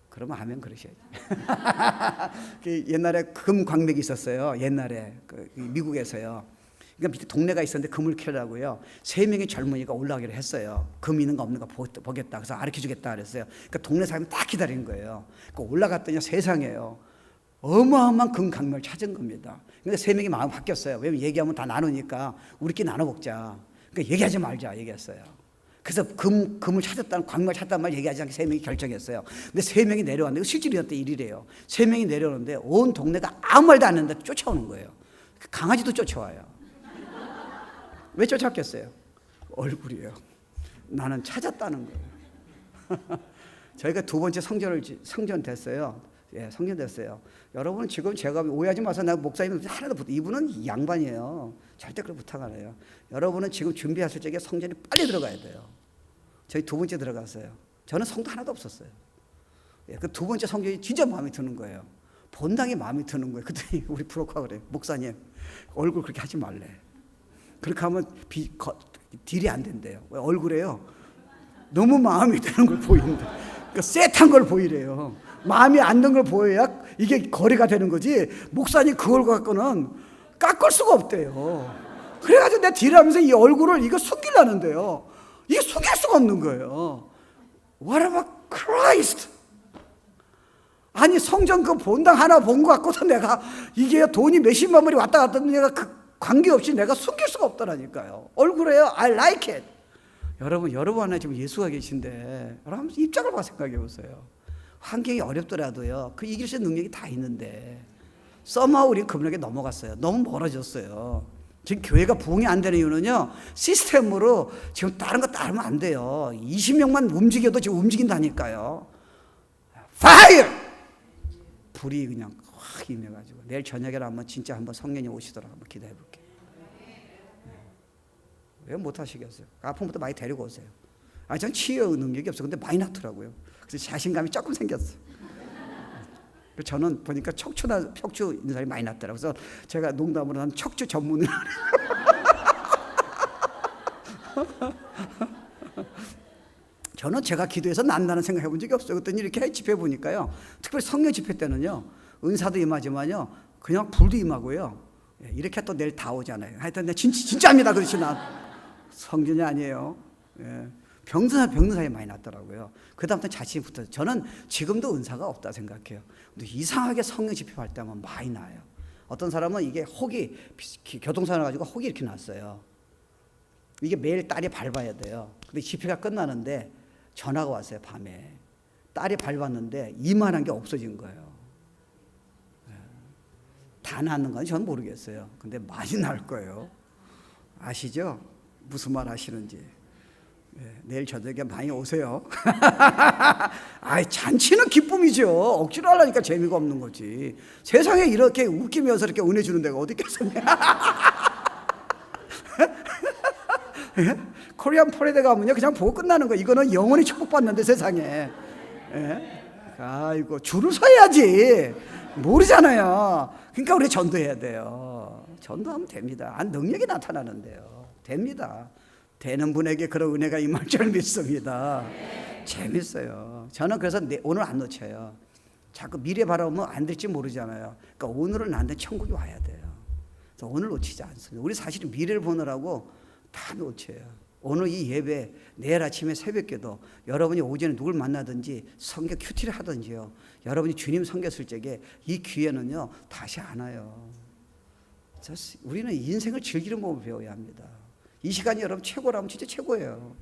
그러면 하면 그러셔야지. 옛날에 금 광맥이 있었어요. 옛날에 미국에서요. 그러니까 밑에 동네가 있었는데 금을 캐려고요. 3명의 젊은이가 올라가기로 했어요. 금 있는 거 없는 거 보겠다. 그래서 가르쳐주겠다 그랬어요. 그러니까 동네 사람이 딱 기다린 거예요. 그러니까 올라갔더니 세상에요. 어마어마한 금 광맥을 찾은 겁니다. 근데 3명이 마음 바뀌었어요. 왜냐면 얘기하면 다 나누니까 우리끼리 나눠 먹자. 그러니까 얘기하지 말자 얘기했어요. 그래서 금을 찾았다는 광맥을 찾았단 말 얘기하지 않게 3명이 결정했어요. 근데 3명이 내려왔는데 실질이 어때 일이래요. 3명이 내려오는데 온 동네가 아무 말도 안 했는데 쫓아오는 거예요. 강아지도 쫓아와요. 왜 쫓아왔겠어요? 얼굴이에요. 나는 찾았다는 거예요. 저희가 2번째 성전 됐어요. 예, 성전 됐어요. 여러분 지금 제가 오해하지 마세요. 나 목사님 하나도 이분은 양반이에요. 절대 그렇게 부탁 안 해요. 여러분은 지금 준비하실 적에 성전에 빨리 들어가야 돼요. 저희 2번째 들어갔어요. 저는 성도 하나도 없었어요. 예, 그 2번째 성전이 진짜 마음에 드는 거예요. 본당이 마음에 드는 거예요. 그랬더니 우리 프로커가 그래요. 목사님 얼굴 그렇게 하지 말래. 그렇게 하면 딜이 안 된대요. 왜? 얼굴에요. 너무 마음에 드는 걸 보인다. 그러니까 셋한 걸 보이래요. 마음이 안 드는 걸 보여야 이게 거래가 되는 거지. 목사님 그걸 갖고는 깎을 수가 없대요. 그래가지고 내가 딜하면서 이 얼굴을 이거 숨기려는데요. 이게 숨길 수가 없는 거예요. What about Christ? 아니 성전 그 본당 하나 본 거 갖고서 내가 이게 돈이 몇십만 불이 왔다 갔다 하는데 내가 그 관계없이 내가 숨길 수가 없더라니까요. 얼굴에요. I like it. 여러분 안에 지금 예수가 계신데 여러분 입장을 봐 생각해 보세요. 환경이 어렵더라도요. 그 이길 수 있는 능력이 다 있는데 somehow 우리 그분에게 넘어갔어요. 너무 멀어졌어요. 지금 교회가 부흥이 안 되는 이유는요. 시스템으로 지금 다른 거 따르면 안 돼요. 20명만 움직여도 지금 움직인다니까요. Fire! 불이 그냥 확 임해가지고 내일 저녁에 진짜 한번 성령이 오시도록 한번 기도해 볼게요. 왜 못하시겠어요? 아픔부터 많이 데리고 오세요. 전 치유 능력이 없어. 근데 많이 났더라고요. 그래서 자신감이 조금 생겼어요. 저는 보니까 척추 있는 사람이 많이 났더라고요. 그래서 제가 농담으로 한 척추 전문을 저는 제가 기도해서 난다는 생각 해본 적이 없어요. 그랬더니 이렇게 집회 보니까요, 특별히 성령 집회 때는요, 은사도 임하지만요, 그냥 불도 임하고요, 이렇게 또 내일 다 오잖아요. 하여튼 진짜입니다. 그렇지 난 성전이 아니에요. 병든 사람이 많이 났더라고요. 그 다음부터 자신이 붙어요. 저는 지금도 은사가 없다 생각해요. 근데 이상하게 성령 집회할 때만 많이 나요. 어떤 사람은 이게 혹이 교통사고 가지고 혹이 이렇게 났어요. 이게 매일 딸이 밟아야 돼요. 근데 집회가 끝나는데 전화가 왔어요. 밤에 딸이 밟았는데 이만한 게 없어진 거예요. 다 낫는 건 전 모르겠어요. 근데 많이 날 거예요. 아시죠? 무슨 말 하시는지. 내일 저녁에 많이 오세요. 잔치는 기쁨이죠. 억지로 하려니까 재미가 없는 거지. 세상에 이렇게 웃기면서 이렇게 은혜 주는 데가 어디 있겠습니까? 코리안 포레드 가면요, 그냥 보고 끝나는 거예요. 이거는 영원히 축복받는데 세상에. 아이고, 줄을 서야지. 모르잖아요. 그러니까 우리 전도해야 돼요. 전도하면 됩니다. 능력이 나타나는데요. 됩니다. 되는 분에게 그런 은혜가 임할 줄 믿습니다. 재밌어요. 저는 그래서 오늘 안 놓쳐요. 자꾸 미래 바라보면 안 될지 모르잖아요. 그러니까 오늘은 나한테 천국이 와야 돼요. 그래서 오늘 놓치지 않습니다. 우리 사실은 미래를 보느라고 다 놓쳐요. 오늘 이 예배, 내일 아침에 새벽기도, 여러분이 오전에 누굴 만나든지 성경 큐티를 하든지요, 여러분이 주님 섬겼을 적에 이 기회는요 다시 안 와요. 우리는 인생을 즐기는 법을 배워야 합니다. 이 시간이 여러분 최고라면 진짜 최고예요.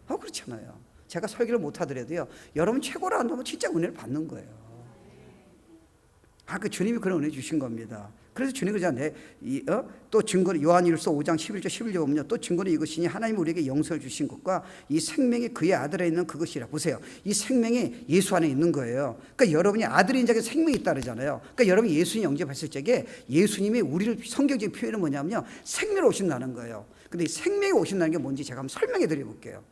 그렇잖아요. 제가 설교를 못 하더라도요, 여러분 최고라 한다면 진짜 은혜를 받는 거예요. 그 주님이 그런 은혜 주신 겁니다. 그래서 주님이 그러잖아요. 또 증거는 요한일서 5장 11절 11절 보면요, 또 증거는 이것이니 하나님 우리에게 영생을 주신 것과 이 생명이 그의 아들에 있는 그것이라. 보세요. 이 생명이 예수 안에 있는 거예요. 그러니까 여러분이 아들인 자에게 생명이 있다 그러잖아요. 그러니까 여러분이 예수님 영접했을 적에 예수님이 우리를 성경적인 표현은 뭐냐면요, 생명으로 오신다는 거예요. 근데 이 생명이 오신다는 게 뭔지 제가 한번 설명해 드려 볼게요.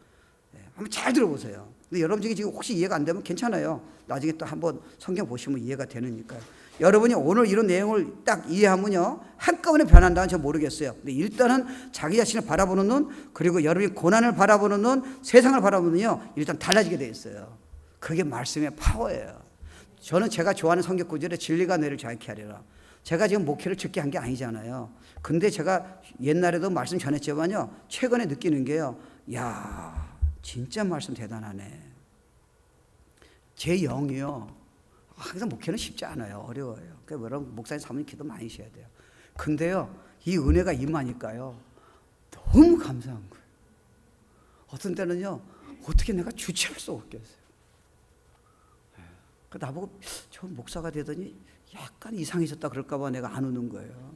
한번 잘 들어보세요. 근데 여러분 중에 지금 혹시 이해가 안 되면 괜찮아요. 나중에 또 한번 성경 보시면 이해가 되니까요. 여러분이 오늘 이런 내용을 딱 이해하면요, 한꺼번에 변한다는 저 모르겠어요. 근데 일단은 자기 자신을 바라보는 눈, 그리고 여러분이 고난을 바라보는 눈, 세상을 바라보는 눈이요, 일단 달라지게 돼 있어요. 그게 말씀의 파워예요. 저는 제가 좋아하는 성경 구절에 진리가 너희를 자유케 하리라. 제가 지금 목회를 적게 한 게 아니잖아요. 근데 제가 옛날에도 말씀 전했지만요, 최근에 느끼는 게요, 야, 진짜 말씀 대단하네. 제 영이요, 항상 목회는 쉽지 않아요. 어려워요. 그러니까 여러분 목사님 사모님 기도 많이 하셔야 돼요. 근데요, 이 은혜가 임하니까요, 너무 감사한 거예요. 어떤 때는요, 어떻게 내가 주체할 수 없겠어요. 나보고 저 목사가 되더니 약간 이상해졌다 그럴까 봐 내가 안 우는 거예요.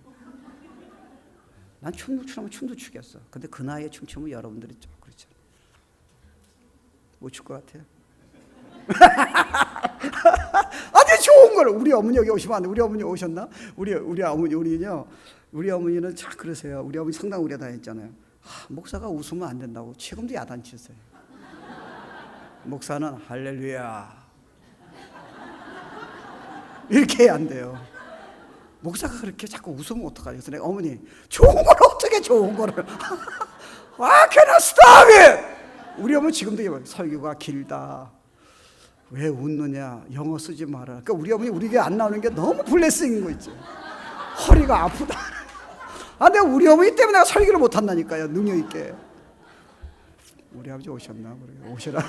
난 춤을 추라면 춤도 추겠어. 근데 그 나이에 춤추면 여러분들이 좀 그렇죠. 못 출 것 같아요. 아주 좋은 걸. 우리 어머니 여기 오시면 안 돼. 우리 어머니 오셨나? 우리 어머니, 우리 어머니는 참 그러세요. 우리 어머니 성당 우리 다녔잖아요. 목사가 웃으면 안 된다고 지금도 야단치세요. 목사는 할렐루야 이렇게 해야 안 돼요. 목사가 그렇게 자꾸 웃으면 어떡하지? 그래서 내가 어머니, 좋은 걸 어떻게 좋은 거를 can I stop it? 우리 어머니 지금도 설교가 길다, 왜 웃느냐, 영어 쓰지 마라. 그러니까 우리 어머니 우리에게 안 나오는 게 너무 블레싱인 거 있죠. 허리가 아프다. 내가 우리 어머니 때문에 내가 설교를 못 한다니까요. 능력 있게. 우리 아버지 오셨나? 오시라.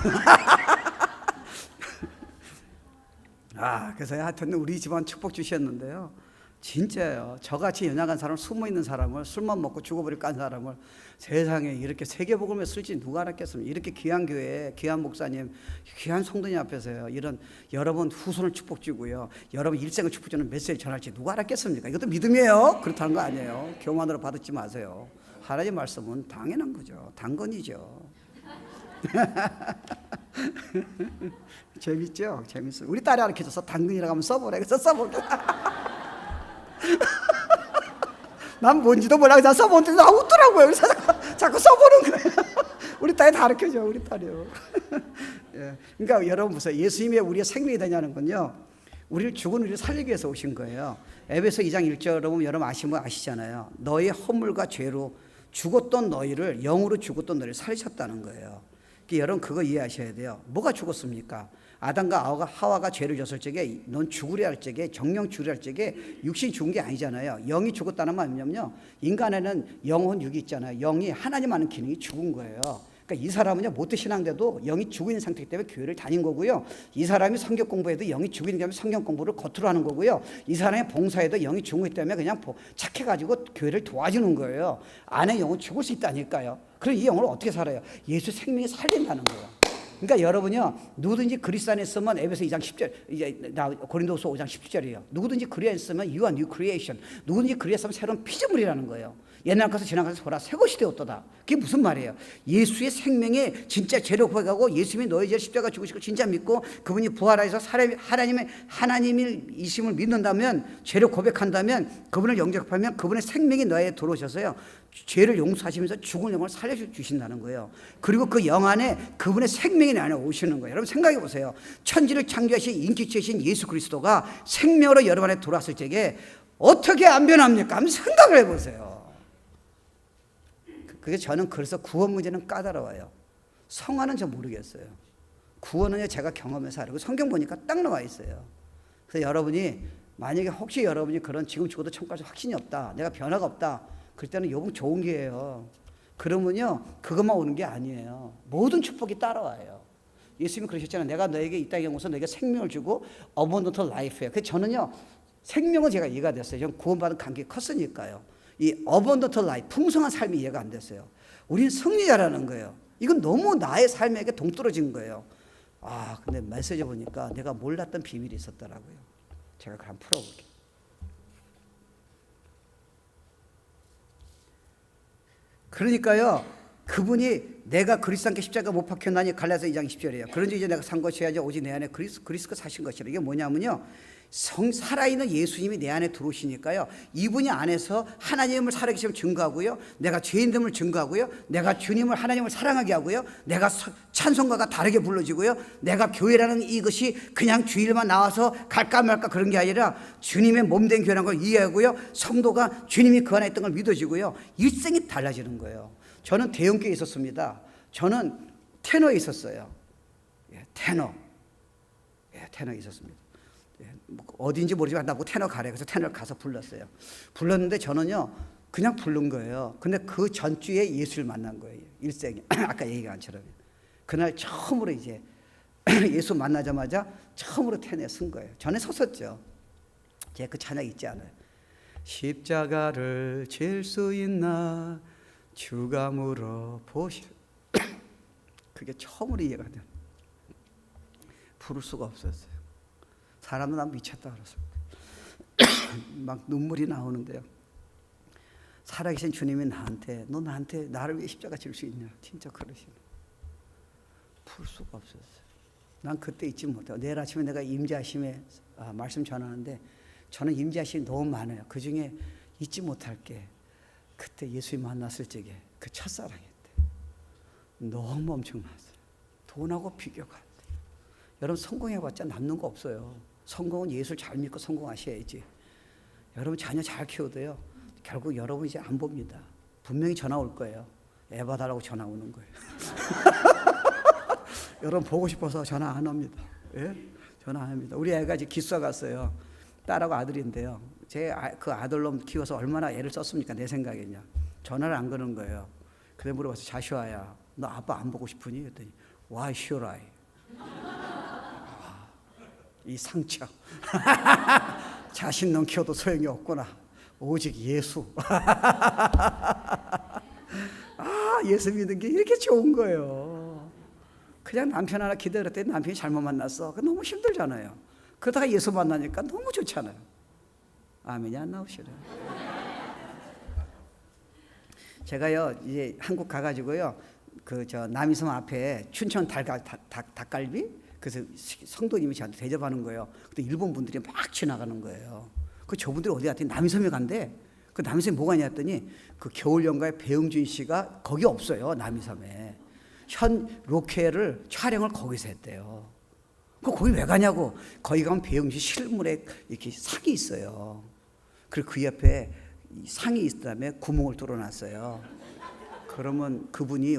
그래서 하여튼 우리 집안 축복 주셨는데요, 진짜요, 저같이 연약한 사람, 숨어있는 사람을, 술만 먹고 죽어버릴 깐 사람을 세상에 이렇게 세계복음에 쓸지 누가 알았겠습니까? 이렇게 귀한 교회, 귀한 목사님, 귀한 성도님 앞에서요, 이런 여러분 후손을 축복 주고요, 여러분 일생을 축복 주는 메시지를 전할지 누가 알았겠습니까? 이것도 믿음이에요. 그렇다는 거 아니에요. 교만으로 받지 마세요. 하나님 말씀은 당연한 거죠. 당근이죠. 재밌죠? 재밌어요. 우리 딸이 가르쳐줘서 당근이라고 하면 써보래. 그래서 써볼게. 난 뭔지도 몰라. 그냥 써보는데 나 웃더라고요. 그래서 자꾸 써보는 거예요. 우리 딸이 다 가르쳐줘, 우리 딸이요. 예. 그러니까 여러분 보세요. 예수님이 우리의 생명이 되냐는 건요, 우리를 죽은 우리를 살리기 위해서 오신 거예요. 에베소 2장 1절 여러분 아시면 아시잖아요. 너의 허물과 죄로 죽었던 너희를, 영으로 죽었던 너희를 살리셨다는 거예요. 그러니까 여러분 그거 이해하셔야 돼요. 뭐가 죽었습니까? 아담과 하와가 죄를 졌을 적에 넌 죽으려 할 적에, 정령 죽으려 할 적에 육신이 죽은 게 아니잖아요. 영이 죽었다는 말은요, 인간에는 영혼 육이 있잖아요. 영이 하나님 아는 기능이 죽은 거예요. 그러니까 이 사람은요, 모태 신앙돼도 영이 죽어 있는 상태이기 때문에 교회를 다닌 거고요. 이 사람이 성경 공부해도 영이 죽어 있는 게 아니라 성경 공부를 겉으로 하는 거고요. 이 사람이 봉사해도 영이 죽어 있기 때문에 그냥 착해가지고 교회를 도와주는 거예요. 안에 영은 죽을 수 있다니까요. 그럼 이 영을 어떻게 살아요? 예수 생명이 살린다는 거예요. 그러니까 여러분요, 누구든지 그리스도 안에 있으면, 에베소 2장 10절, 이제 고린도서 5장 17절이에요. 누구든지 그리스도에 있으면 you are new creation. 누구든지 그리스도에 있으면 새로운 피조물이라는 거예요. 옛날 것을 지난 것을 보라, 새 것이 되었도다. 그게 무슨 말이에요? 예수의 생명에 진짜 죄를 고백하고 예수님이 너희 죄를 십자가 죽으시고 진짜 믿고 그분이 부활하셔서 하나님이심을 믿는다면, 죄를 고백한다면, 그분을 영접하면 그분의 생명이 너에 들어오셔서요, 죄를 용서하시면서 죽은 영을 살려주신다는 거예요. 그리고 그 영 안에 그분의 생명이 내 안에 오시는 거예요. 여러분 생각해 보세요. 천지를 창조하신 인기체이신 예수 그리스도가 생명으로 여러분 안에 들어왔을 적에 어떻게 안 변합니까? 한번 생각을 해보세요. 그게 저는 그래서 구원 문제는 까다로워요. 성화는 저 모르겠어요. 구원은 제가 경험해서 알고 성경 보니까 딱 나와 있어요. 그래서 여러분이 만약에 혹시 여러분이 그런 지금 죽어도 천국 갈 확신이 없다, 내가 변화가 없다, 그럴 때는 요번 좋은 기회예요. 그러면요, 그것만 오는 게 아니에요. 모든 축복이 따라와요. 예수님이 그러셨잖아요. 내가 너에게 이 땅에 오서 너에게 생명을 주고 abundant life예요. 그래서 저는요, 생명은 제가 이해가 됐어요. 저는 구원받은 감격이 컸으니까요. 이 abundant life, 풍성한 삶이 이해가 안 됐어요. 우리는 승리자라는 거예요. 이건 너무 나의 삶에게 동떨어진 거예요. 아, 근데 메시지 보니까 내가 몰랐던 비밀이 있었더라고요. 제가 그럼 풀어볼게요. 그러니까요, 그분이 내가 그리스도 함께 십자가 못 박혔나니 갈라서 2장 10절이에요. 그런지 이제 내가 산 것이 아니라 오직 내 안에 그리스도가 사신 것이라. 이게 뭐냐면요, 살아있는 예수님이 내 안에 들어오시니까요, 이분이 안에서 하나님을 살아계심을 증거하고요, 내가 죄인됨을 증거하고요, 내가 주님을 하나님을 사랑하게 하고요, 내가 찬송가가 다르게 불러지고요, 내가 교회라는 이것이 그냥 주일만 나와서 갈까 말까 그런 게 아니라 주님의 몸된 교회라는 걸 이해하고요, 성도가 주님이 그 안에 있던 걸 믿어지고요, 일생이 달라지는 거예요. 저는 대형교회에 있었습니다. 저는 테너에 있었어요. 테너에 있었습니다. 어딘지 모르지만 나보고 테너 가래. 그래서 테너를 가서 불렀어요. 불렀는데 저는요, 그냥 부른 거예요. 근데 그 전주에 예수를 만난 거예요. 일생에. 아까 얘기한 것처럼. 그날 처음으로 이제 예수 만나자마자 처음으로 테너에 쓴 거예요. 전에 섰었죠. 제가 그 찬양 있지 않아요? 십자가를 질 수 있나 주가 물어보시. 그게 처음으로 이해가 돼요. 부를 수가 없었어요. 사람은 난 미쳤다 그랬어요. 막 눈물이 나오는데요. 살아계신 주님이 너 나한테 나를 위해 십자가 질 수 있냐? 진짜 그러시네. 풀 수가 없었어요. 난 그때 잊지 못해요. 내일 아침에 내가 임재하심에 말씀 전하는데, 저는 임재하심이 너무 많아요. 그 중에 잊지 못할 게 그때 예수님 만났을 적에 그 첫사랑일 때 너무 엄청났어요. 돈하고 비교가 안 돼요. 여러분 성공해봤자 남는 거 없어요. 성공은 예수를 잘 믿고 성공하셔야지. 여러분 자녀 잘 키워도요, 결국 여러분 이제 안 봅니다. 분명히 전화 올 거예요. 애 봐달라고 전화 오는 거예요. 여러분 보고 싶어서 전화 안 합니다. 예? 전화 안 합니다. 우리 애가 이제 기숙사 갔어요. 딸하고 아들인데요. 그 아들놈 키워서 얼마나 애를 썼습니까? 내 생각에는요. 전화를 안 거는 거예요. 그래 물어봐서, 자슈아야, 너 아빠 안 보고 싶으니? 그랬더니 Why should I? 이 상처. 자신놈 키워도 소용이 없구나. 오직 예수. 예수 믿는 게 이렇게 좋은 거예요. 그냥 남편 하나 기다렸더니 남편이 잘못 만났어. 그 너무 힘들잖아요. 그러다가 예수 만나니까 너무 좋잖아요. 아멘이 안 나오시래요. 제가요, 이제 한국 가가지고요, 남이섬 앞에 춘천 닭갈비, 그래서 성도님이 저한테 대접하는 거예요. 근데 일본 분들이 막 지나가는 거예요. 그 저분들이 어디 갔더니 남이섬에 간대. 그 남이섬에 뭐가 있냐 했더니 그 겨울연가에 배용준 씨가 거기 없어요. 남이섬에. 현 로케를 촬영을 거기서 했대요. 거기 왜 가냐고. 거기 가면 배용준 실물에 이렇게 상이 있어요. 그리고 그 옆에 상이 있던 다음에 구멍을 뚫어놨어요. 그러면 그분이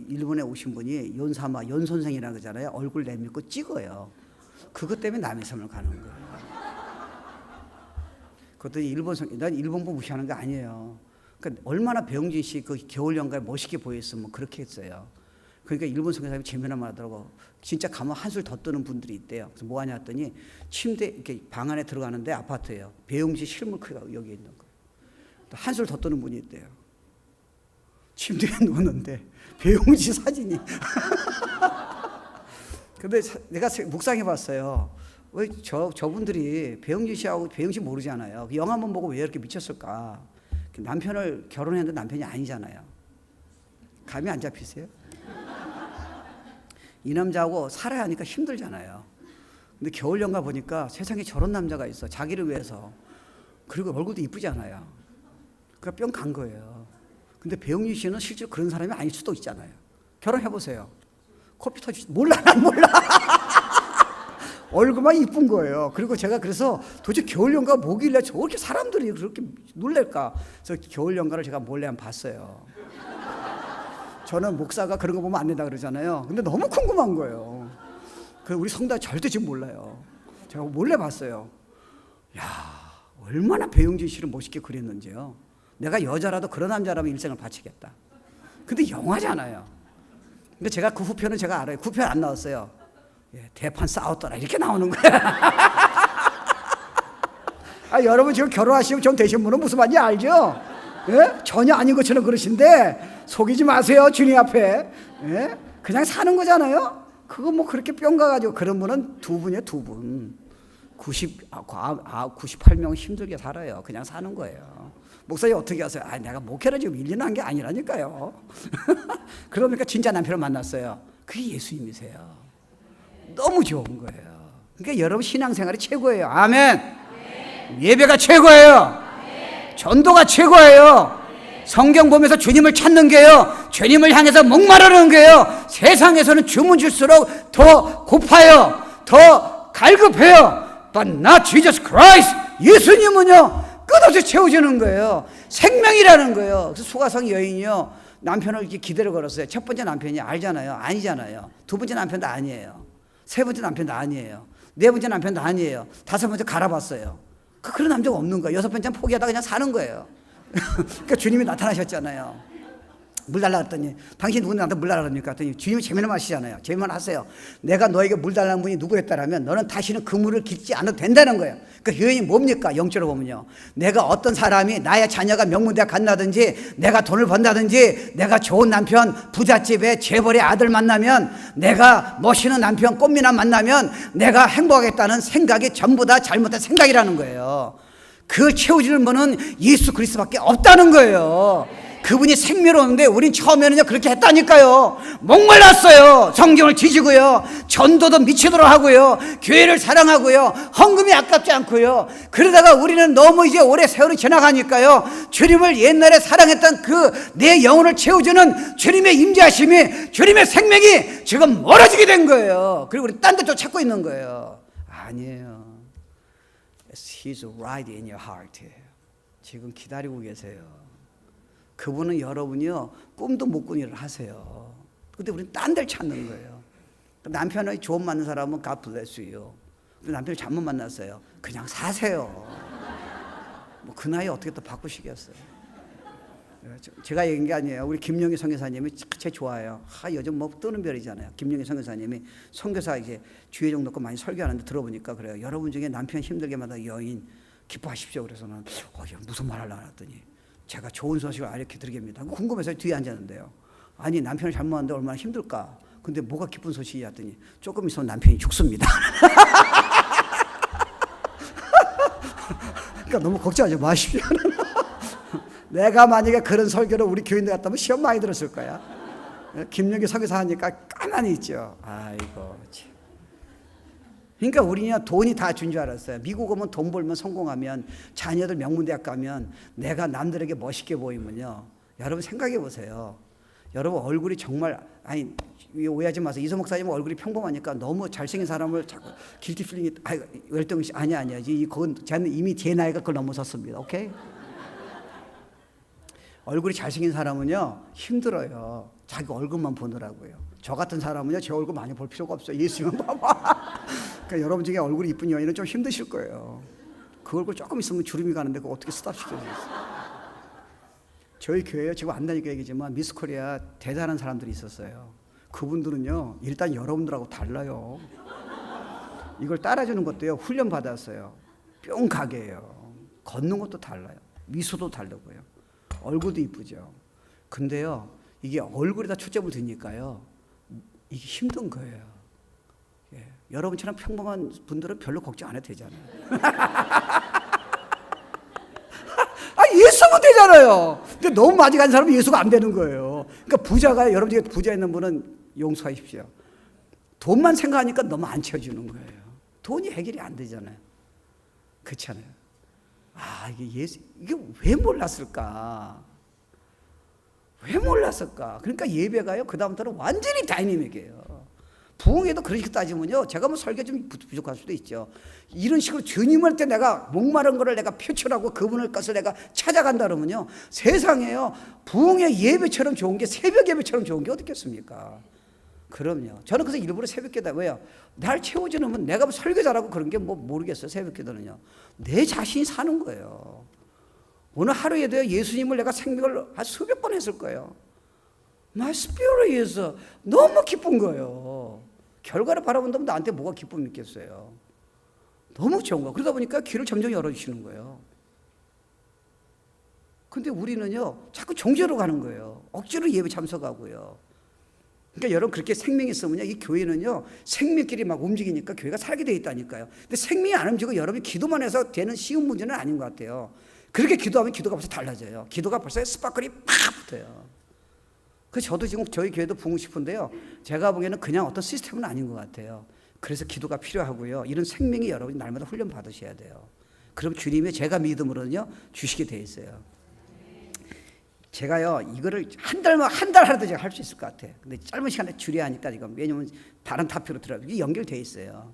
일본에 오신 분이 연사마 연선생이라는 거잖아요. 얼굴 내밀고 찍어요. 그것 때문에 남이섬을 가는 거예요. 그것도 난 일본분 무시하는 게 아니에요. 그러니까 얼마나 배용진 씨 그 겨울연가에 멋있게 보였으면 그렇게 했어요. 그러니까 일본 선교사님이 재미난 말 하더라고. 진짜 가면 한술 더 뜨는 분들이 있대요. 그래서 뭐 하냐 했더니 침대 이렇게 방 안에 들어가는데 아파트예요. 배용진 실물 크기가 여기 있는 거예요. 한술 더 뜨는 분이 있대요. 침대에 누웠는데 배용진 사진이. 근데 내가 묵상해 봤어요. 왜 저분들이 배용진 씨하고 배용진 씨 모르잖아요. 그 영화만 보고 왜 이렇게 미쳤을까? 남편을 결혼했는데 남편이 아니잖아요. 감이 안 잡히세요? 이 남자하고 살아야 하니까 힘들잖아요. 근데 겨울연가 보니까 세상에 저런 남자가 있어. 자기를 위해서. 그리고 얼굴도 이쁘잖아요. 그러니까 뿅 간 거예요. 근데 배용진 씨는 실제로 그런 사람이 아닐 수도 있잖아요. 결혼해보세요. 코피 터지지. 몰라, 난 몰라. 얼굴만 이쁜 거예요. 그리고 제가 그래서 도대체 겨울연가 뭐길래 저렇게 사람들이 그렇게 놀랄까. 그래서 겨울연가를 제가 몰래 한번 봤어요. 저는 목사가 그런 거 보면 안 된다 그러잖아요. 근데 너무 궁금한 거예요. 우리 성도 절대 지금 몰라요. 제가 몰래 봤어요. 야, 얼마나 배용진 씨를 멋있게 그렸는지요. 내가 여자라도 그런 남자라면 일생을 바치겠다. 근데 영화잖아요. 근데 제가 그 후편은 제가 알아요. 9편 안 나왔어요. 예, 대판 싸웠더라 이렇게 나오는 거야. 여러분 지금 결혼하시면 전 되신 분은 무슨 말인지 알죠? 예? 전혀 아닌 것처럼 그러신데 속이지 마세요. 주님 앞에. 예? 그냥 사는 거잖아요. 그거 뭐 그렇게 뿅 가가지고. 그런 분은 두 분이에요. 두 분. 98명 힘들게 살아요. 그냥 사는 거예요. 목사님 어떻게 하세요? 내가 목회를 지금 1년 한 게 아니라니까요. 그러니까 진짜 남편을 만났어요. 그게 예수님이세요. 너무 좋은 거예요. 그러니까 여러분 신앙생활이 최고예요. 아멘. 예배가 최고예요. 전도가 최고예요. 성경 보면서 주님을 찾는 게요, 주님을 향해서 목마르는 게요, 세상에서는 주문 줄수록 더 고파요, 더 갈급해요. But not Jesus Christ. 예수님은요 끝없이 채워주는 거예요. 생명이라는 거예요. 그래서 수가성 여인이요 남편을 이렇게 기대를 걸었어요. 첫 번째 남편이 알잖아요. 아니잖아요. 두 번째 남편도 아니에요. 세 번째 남편도 아니에요. 네 번째 남편도 아니에요. 다섯 번째 갈아봤어요. 그런 남자가 없는 거예요. 여섯 번째는 포기하다가 그냥 사는 거예요. 그러니까 주님이 나타나셨잖아요. 물 달라 그랬더니 당신 누구한테 물 달라 그럽니까? 그랬더니 주님이 재미난 말씀이잖아요. 재미난 하세요. 내가 너에게 물 달라는 분이 누구였다라면 너는 다시는 그 물을 깃지 않아도 된다는 거예요. 그 요인이 뭡니까? 영적으로 보면요, 내가 어떤 사람이 나의 자녀가 명문대학 간다든지 내가 돈을 번다든지 내가 좋은 남편 부잣집에 재벌의 아들 만나면 내가 멋있는 남편 꽃미남 만나면 내가 행복하겠다는 생각이 전부 다 잘못된 생각이라는 거예요. 그 채워주는 분은 예수 그리스도밖에 없다는 거예요. 그분이 생명로운데 우린 처음에는요 그렇게 했다니까요. 목말랐어요. 성경을 지지고요, 전도도 미치도록 하고요, 교회를 사랑하고요, 헌금이 아깝지 않고요. 그러다가 우리는 너무 이제 오래 세월이 지나가니까요, 주님을 옛날에 사랑했던 그 내 영혼을 채워주는 주님의 임재하심이, 주님의 생명이 지금 멀어지게 된 거예요. 그리고 우리 딴 데 또 찾고 있는 거예요. 아니에요. He's right in your heart. 지금 기다리고 계세요. 그분은 여러분이요 꿈도 못 꾸는 일을 하세요. 근데 우리는 딴 데를 찾는 거예요. 남편이 좋은 만난 사람은 God bless you. 근데 남편이 잘못 만났어요. 그냥 사세요. 뭐 그 나이에 어떻게 또 바꾸시겠어요. 제가 얘기한 게 아니에요. 우리 김영희 선교사님이 제 좋아요. 요즘 뭐 뜨는 별이잖아요. 김영희 선교사님이 선교사 이제 주의종 놓고 많이 설교하는데 들어보니까 그래요. 여러분 중에 남편 힘들게 만난 여인 기뻐하십시오. 그래서는 무슨 말 하려고 했더니 제가 좋은 소식을 알려 드리겠습니다. 궁금해서 뒤에 앉았는데요. 아니 남편을 잘못 하는데 얼마나 힘들까. 근데 뭐가 기쁜 소식이야 했더니 조금 있으면 남편이 죽습니다. 그러니까 너무 걱정하지 마십시오. 내가 만약에 그런 설교를 우리 교인들 같다면 시험 많이 들었을 거야. 김영기 선교사 하니까 가만히 있죠. 아이고 참. 그러니까 우리는 돈이 다 준 줄 알았어요. 미국 오면 돈 벌면 성공하면 자녀들 명문대학 가면 내가 남들에게 멋있게 보이면요. 여러분 생각해 보세요. 여러분 얼굴이 정말 아니 오해하지 마세요. 이소 목사님 얼굴이 평범하니까 너무 잘생긴 사람을 자꾸 길티 필링이 wel덩이 아니야. 그건 저는 이미 제 나이가 그걸 넘어섰습니다. 오케이? 얼굴이 잘생긴 사람은요 힘들어요. 자기 얼굴만 보느라고요. 저 같은 사람은요 제 얼굴 많이 볼 필요가 없어요. 예수만 봐봐. 그러니까 여러분 중에 얼굴이 이쁜 여인은 좀 힘드실 거예요. 그 얼굴 조금 있으면 주름이 가는데 그거 어떻게 스탑시켜주겠어요? 저희 교회에 지금 안 다니까 얘기지만 미스코리아 대단한 사람들이 있었어요. 그분들은요 일단 여러분들하고 달라요. 이걸 따라주는 것도요 훈련 받았어요. 뿅 가게예요. 걷는 것도 달라요. 미소도 다르고요. 얼굴도 이쁘죠. 근데요 이게 얼굴에다 초점을 두니까요 이게 힘든 거예요. 예. 여러분처럼 평범한 분들은 별로 걱정 안 해도 되잖아요. 예수면 되잖아요. 근데 너무 많이 간 사람은 예수가 안 되는 거예요. 그러니까 부자가 여러분 중에 부자 있는 분은 용서하십시오. 돈만 생각하니까 너무 안 채워주는 거예요. 돈이 해결이 안 되잖아요. 그렇잖아요. 이게 왜 몰랐을까? 왜 몰랐을까? 그러니까 예배가요 그 다음부터는 완전히 다이내믹이에요. 부흥회도 그렇게 따지면요 제가 뭐 설교 좀 부족할 수도 있죠. 이런 식으로 주님을 때 내가 목마른 거를 내가 표출하고 그분의 것을 내가 찾아간다 그러면요 세상에요 부흥회 예배처럼 좋은 게 새벽 예배처럼 좋은 게 어디 있겠습니까? 그럼요. 저는 그래서 일부러 새벽 기도 왜요? 날 채워주는 내가 뭐 설교 잘하고 그런 게 뭐 모르겠어요. 새벽 기도는요 내 자신이 사는 거예요. 오늘 하루에도 예수님을 내가 생명을 한 수백 번 했을 거예요. My spirit에서 너무 기쁜 거예요. 결과를 바라본다면 나한테 뭐가 기쁨이 있겠어요. 너무 좋은 거예요. 그러다 보니까 길을 점점 열어주시는 거예요. 근데 우리는요 자꾸 종교로 가는 거예요. 억지로 예배 참석하고요. 그러니까 여러분 그렇게 생명이 있으면요 이 교회는요 생명끼리 막 움직이니까 교회가 살게 돼 있다니까요. 근데 생명이 안 움직이고 여러분이 기도만 해서 되는 쉬운 문제는 아닌 것 같아요. 그렇게 기도하면 기도가 벌써 달라져요. 기도가 벌써 스파클이 팍 붙어요. 그래서 저도 지금 저희 교회도 부흥 싶은데요 제가 보기에는 그냥 어떤 시스템은 아닌 것 같아요. 그래서 기도가 필요하고요 이런 생명이 여러분이 날마다 훈련 받으셔야 돼요. 그럼 주님의 제가 믿음으로는요 주시게 돼 있어요. 제가요 이거를 한 달 하라도 제가 할 수 있을 것 같아요. 근데 짧은 시간에 줄여야 하니까 지금 왜냐면 다른 타표로 들어가고 이게 연결돼 있어요.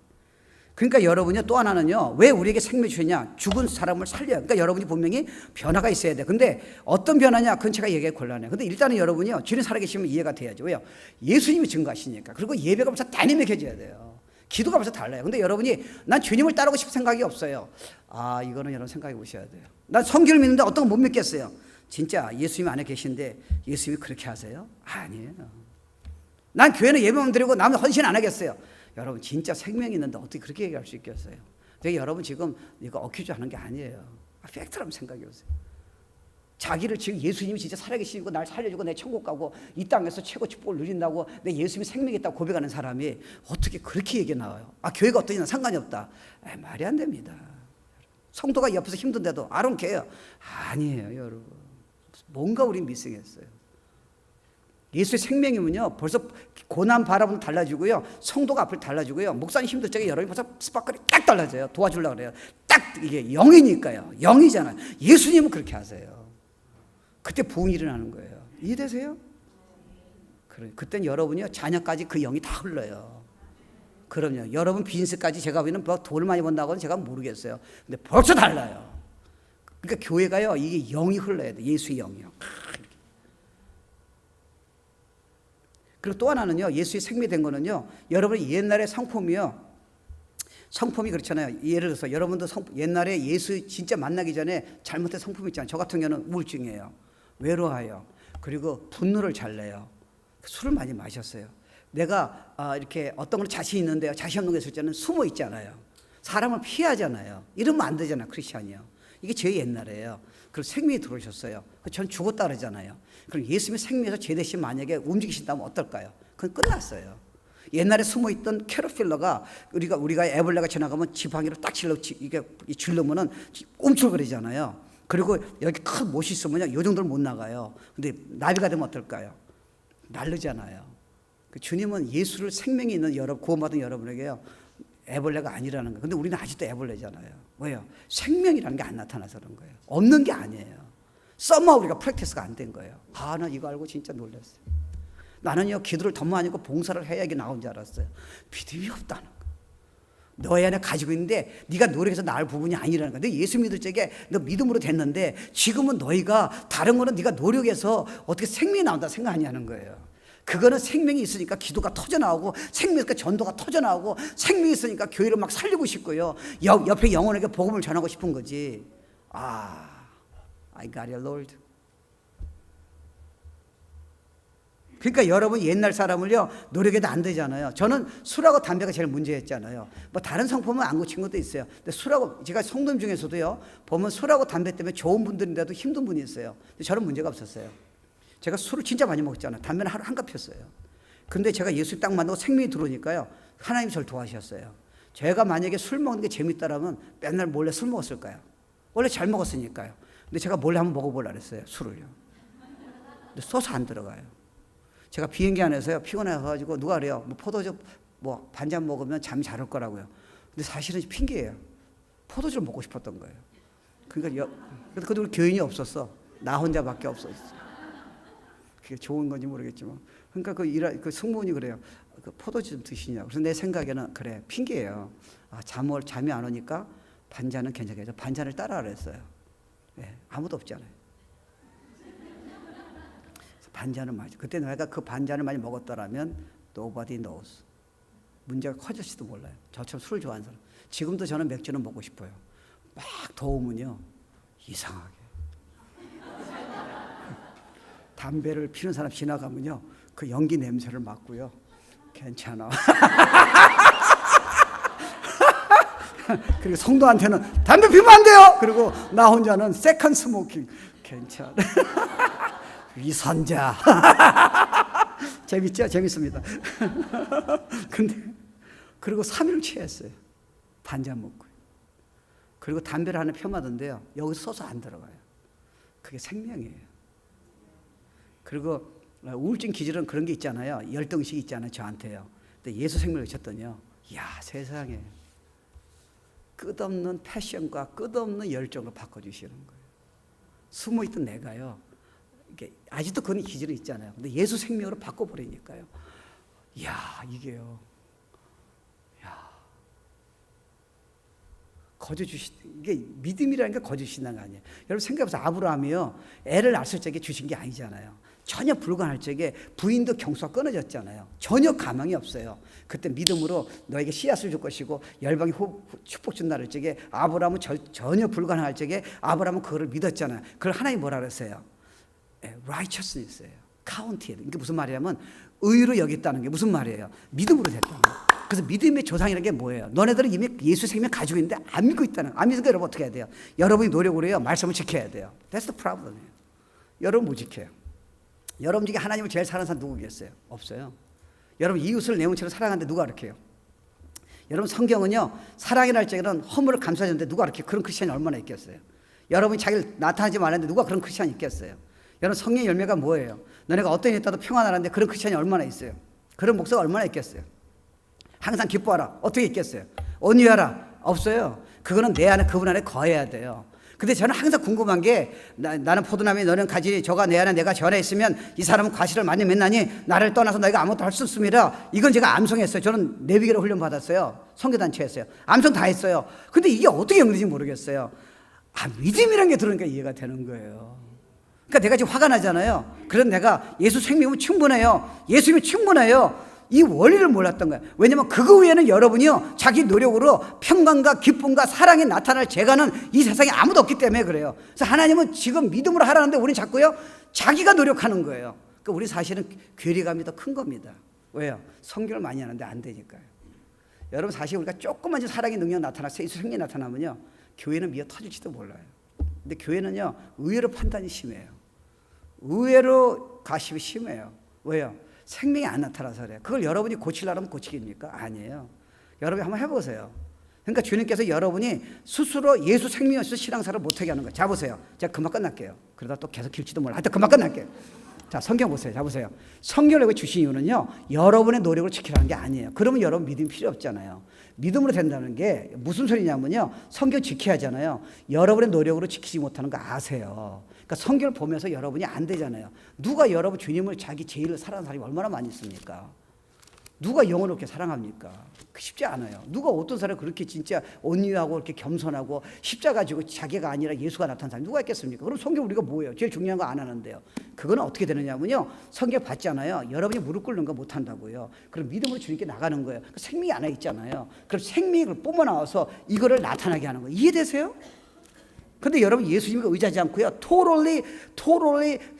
그러니까 여러분요 또 하나는요 왜 우리에게 생명 주셨냐? 죽은 사람을 살려요. 그러니까 여러분이 분명히 변화가 있어야 돼. 근데 어떤 변화냐? 그건 제가 얘기하기 곤란해요. 근데 일단은 여러분이요 주님 살아계시면 이해가 돼야죠. 왜요? 예수님이 증거하시니까. 그리고 예배가 벌써 다이내믹해져야 돼요. 기도가 벌써 달라요. 근데 여러분이 난 주님을 따르고 싶은 생각이 없어요. 이거는 여러분 생각해 보셔야 돼요. 난 성경을 믿는데 어떤 건 못 믿겠어요. 진짜 예수님 안에 계신데 예수님이 그렇게 하세요? 아니에요. 난 교회는 예배만 드리고 남은 헌신 안 하겠어요. 여러분 진짜 생명이 있는데 어떻게 그렇게 얘기할 수 있겠어요? 근데 여러분 지금 이거 어큐즈 하는 게 아니에요. 팩트라면 생각해 보세요. 자기를 지금 예수님이 진짜 살아계시고 날 살려주고 내 천국 가고 이 땅에서 최고 축복을 누린다고 내 예수님이 생명이 있다고 고백하는 사람이 어떻게 그렇게 얘기 나와요? 교회가 어떠냐 상관이 없다. 말이 안 됩니다. 성도가 옆에서 힘든데도 I don't care. 아니에요 여러분. 뭔가 우린 미싱했어요. 예수의 생명이면요 벌써 고난 바라보면 달라지고요 성도가 앞을 달라지고요 목사님 힘들 적에 여러분이 벌써 스파클이 딱 달라져요. 도와주려고 그래요. 딱 이게 영이니까요. 영이잖아요. 예수님은 그렇게 하세요. 그때 부흥이 일어나는 거예요. 이해되세요? 그땐 여러분이요 자녀까지 그 영이 다 흘러요. 그럼요. 여러분 비즈니스까지 제가 보기에는 뭐 돈을 많이 번다고는 제가 모르겠어요. 근데 벌써 달라요. 그러니까 교회가요 이게 영이 흘러야 돼. 예수의 영이요. 그리고 또 하나는요 예수의 생명이 된 거는요 여러분이 옛날의 성품이요 성품이 그렇잖아요. 예를 들어서 여러분도 옛날에 예수 진짜 만나기 전에 잘못된 성품 있잖아요. 저 같은 경우는 우울증이에요. 외로워요. 그리고 분노를 잘 내요. 술을 많이 마셨어요. 내가 이렇게 어떤 걸 자신 있는데요 자신 없는 게 있을 때는 숨어 있잖아요. 사람을 피하잖아요. 이러면 안 되잖아요. 크리스찬이요. 이게 제 옛날에요. 그리고 생명이 들어오셨어요. 전 죽었다 그러잖아요. 그럼 예수님의 생명에서 제 대신 만약에 움직이신다면 어떨까요? 그건 끝났어요. 옛날에 숨어있던 캐러필러가 우리가 애벌레가 지나가면 지팡이로 딱 이게 질르면은 움츠러거리잖아요. 그리고 여기 큰 못이 있으면요 요 정도는 못 나가요. 근데 나비가 되면 어떨까요? 날르잖아요. 주님은 예수를 생명이 있는 구원받은 여러분에게요 애벌레가 아니라는 거예요. 근데 우리는 아직도 애벌레잖아요. 왜요? 생명이라는 게 안 나타나서 그런 거예요. 없는 게 아니에요. 썸마 우리가 프랙티스가 안 된 거예요. 나 이거 알고 진짜 놀랐어요. 나는요, 기도를 더 많이 하고 봉사를 해야 이게 나온 줄 알았어요. 믿음이 없다는 거. 너희 안에 가지고 있는데 네가 노력해서 나을 부분이 아니라는 거야. 너 예수 믿을 적에 너 믿음으로 됐는데 지금은 너희가 다른 거는 네가 노력해서 어떻게 생명이 나온다 생각하냐는 거예요. 그거는 생명이 있으니까 기도가 터져나오고 생명이 있으니까 전도가 터져나오고 생명이 있으니까 교회를 막 살리고 싶고요. 옆에 영혼에게 복음을 전하고 싶은 거지. I got it, Lord. 그러니까 여러분 옛날 사람을요 노력해도 안 되잖아요. 저는 술하고 담배가 제일 문제였잖아요. 뭐 다른 성품은 안 고친 것도 있어요. 근데 술하고, 제가 성도님 중에서도요 보면 술하고 담배 때문에 좋은 분들인데도 힘든 분이 있어요. 근데 저는 문제가 없었어요. 제가 술을 진짜 많이 먹었잖아요. 담배는 하루 한갑 폈어요. 근데 제가 예수 딱 만나고 생명이 들어오니까요 하나님이 저를 도와주셨어요. 제가 만약에 술 먹는 게 재밌다라면 맨날 몰래 술 먹었을까요? 원래 잘 먹었으니까요. 근데 제가 몰래 한번 먹어보려고 했어요, 술을요. 근데 써서 안 들어가요. 제가 비행기 안에서요 피곤해가지고 누가 그래요, 뭐 포도주 뭐 반잔 먹으면 잠이 잘 올 거라고요. 근데 사실은 핑계예요. 포도주를 먹고 싶었던 거예요. 그러니까 근데 우리 교인이 없었어. 나 혼자밖에 없었어. 그게 좋은 건지 모르겠지만, 그러니까 그 승무원이 그래요. 그 포도주 좀 드시냐고. 그래서 내 생각에는 그래 핑계예요. 잠이 안 오니까 반잔은 괜찮겠죠. 반잔을 따라 그랬어요. 네, 아무도 없잖아요. 반잔을 마시. 그때 내가 그 반잔을 많이 먹었더라면 nobody knows. 문제가 커질지도 몰라요. 저처럼 술을 좋아하는 사람. 지금도 저는 맥주는 먹고 싶어요. 막 더우면요 이상하게. 담배를 피는 사람 지나가면요 그 연기 냄새를 맡고요 괜찮아. 그리고 성도한테는 담배 피면 안 돼요. 그리고 나 혼자는 세컨 스모킹 괜찮아. 위선자. 재밌죠? 재밌습니다. 근데 그리고 3일을 취했어요. 반잔 먹고. 그리고 담배를 하나 펴마던데요 여기서 써서 안 들어가요. 그게 생명이에요. 그리고 우울증 기질은 그런 게 있잖아요. 열등식 있잖아요, 저한테요. 근데 예수 생명을 주셨더니요, 이야 세상에 끝없는 패션과 끝없는 열정을 바꿔주시는 거예요. 숨어있던 내가요, 이게 아직도 그런 기질이 있잖아요. 근데 예수 생명으로 바꿔버리니까요, 이야 이게요, 이게 믿음이라는 게 거저주신다는 거 아니에요. 여러분 생각해보세요. 아브라함이요 애를 낳았을 적에 주신 게 아니잖아요. 전혀 불가능할 적에 부인도 경수가 끊어졌잖아요. 전혀 가망이 없어요. 그때 믿음으로 너에게 씨앗을 줄 것이고 열방이 축복 준다 할 적에 아브라함은 전혀 불가능할 적에 아브라함은 그거를 믿었잖아요. 그걸 하나님이 뭐라 그랬어요? righteousness예요. counted. 이게 무슨 말이냐면 의로 여겼다는 게 무슨 말이에요? 믿음으로 됐다는 거예요. 그래서 믿음의 조상이라는 게 뭐예요? 너네들은 이미 예수 생명 가지고 있는데 안 믿고 있다는 거예요. 안 믿으니까 여러분 어떻게 해야 돼요? 여러분이 노력을 해요. 말씀을 지켜야 돼요. That's the problem이에요. 여러분 못 지켜요. 여러분 중에 하나님을 제일 사랑하는 사람 누구겠어요? 없어요. 여러분 이웃을 내 몸처럼 사랑하는데 누가 그렇게요? 여러분 성경은요 사랑이랄 적에는 허물을 감싸주는데 누가 그렇게 그런 크리스천이 얼마나 있겠어요? 여러분이 자기를 나타나지 말았는데 누가 그런 크리스천이 있겠어요? 여러분 성령의 열매가 뭐예요? 너네가 어떤 일이 있다도 평안하라는데 그런 크리스천이 얼마나 있어요? 그런 목사가 얼마나 있겠어요? 항상 기뻐하라. 어떻게 있겠어요? 온유하라. 없어요. 그거는 내 안에 그분 안에 거해야 돼요. 근데 저는 항상 궁금한 게 나는 포도나무에 너는 가지 저가 내 안에 내가 저 안에 있으면 이 사람은 과실을 많이 맺나니 나를 떠나서 너희가 아무것도 할 수 없습니다. 이건 제가 암송했어요. 저는 내비게로 훈련 받았어요. 선교단체였어요. 암송 다 했어요. 근데 이게 어떻게 연결인지 모르겠어요. 믿음이라는 게 들으니까 이해가 되는 거예요. 그러니까 내가 지금 화가 나잖아요. 그래서 내가 예수 생명은 충분해요. 예수님이 충분해요. 이 원리를 몰랐던 거예요. 왜냐하면 그거 외에는 여러분이요 자기 노력으로 평강과 기쁨과 사랑이 나타날 재간은 이 세상에 아무도 없기 때문에 그래요. 그래서 하나님은 지금 믿음으로 하라는데 우리는 자꾸요 자기가 노력하는 거예요. 그러니까 우리 사실은 괴리감이 더 큰 겁니다. 왜요? 성경을 많이 하는데 안 되니까요. 여러분 사실 우리가 조금만 사랑의 능력 나타나서 예수 생명이 나타나면요 교회는 미어 터질지도 몰라요. 근데 교회는요 의외로 판단이 심해요. 의외로 가심이 심해요. 왜요? 생명이 안 나타나서 그래요. 그걸 여러분이 고치려면 고치겠습니까? 아니에요. 여러분이 한번 해보세요. 그러니까 주님께서 여러분이 스스로 예수 생명이 없어 신앙생활을 못하게 하는 거예요. 자 보세요. 제가 금방 끝날게요. 그러다 또 계속 길지도 몰라. 하여튼 금방 끝날게요. 자, 성경 보세요. 자, 보세요. 성경을 주신 이유는요, 여러분의 노력을 지키라는 게 아니에요. 그러면 여러분 믿음이 필요 없잖아요. 믿음으로 된다는 게 무슨 소리냐면요, 성경 지켜야 하잖아요. 여러분의 노력으로 지키지 못하는 거 아세요. 그러니까 성경을 보면서 여러분이 안 되잖아요. 누가 여러분 주님을 자기 제일을 사랑하는 사람이 얼마나 많이 있습니까? 누가 영혼을 그렇게 사랑합니까? 쉽지 않아요. 누가 어떤 사람이 그렇게 진짜 온유하고 이렇게 겸손하고 십자가 지고 자기가 아니라 예수가 나타난 사람이 누가 있겠습니까? 그럼 성경 우리가 뭐예요? 제일 중요한 거 안 하는데요. 그거는 어떻게 되느냐면요, 성경 받잖아요. 여러분이 무릎 꿇는 거 못 한다고요. 그럼 믿음으로 주님께 나가는 거예요. 생명이 안에 있잖아요. 그럼 생명을 뿜어 나와서 이거를 나타나게 하는 거예요. 이해되세요? 근데 여러분 예수님을 의지하지 않고요, 토롤리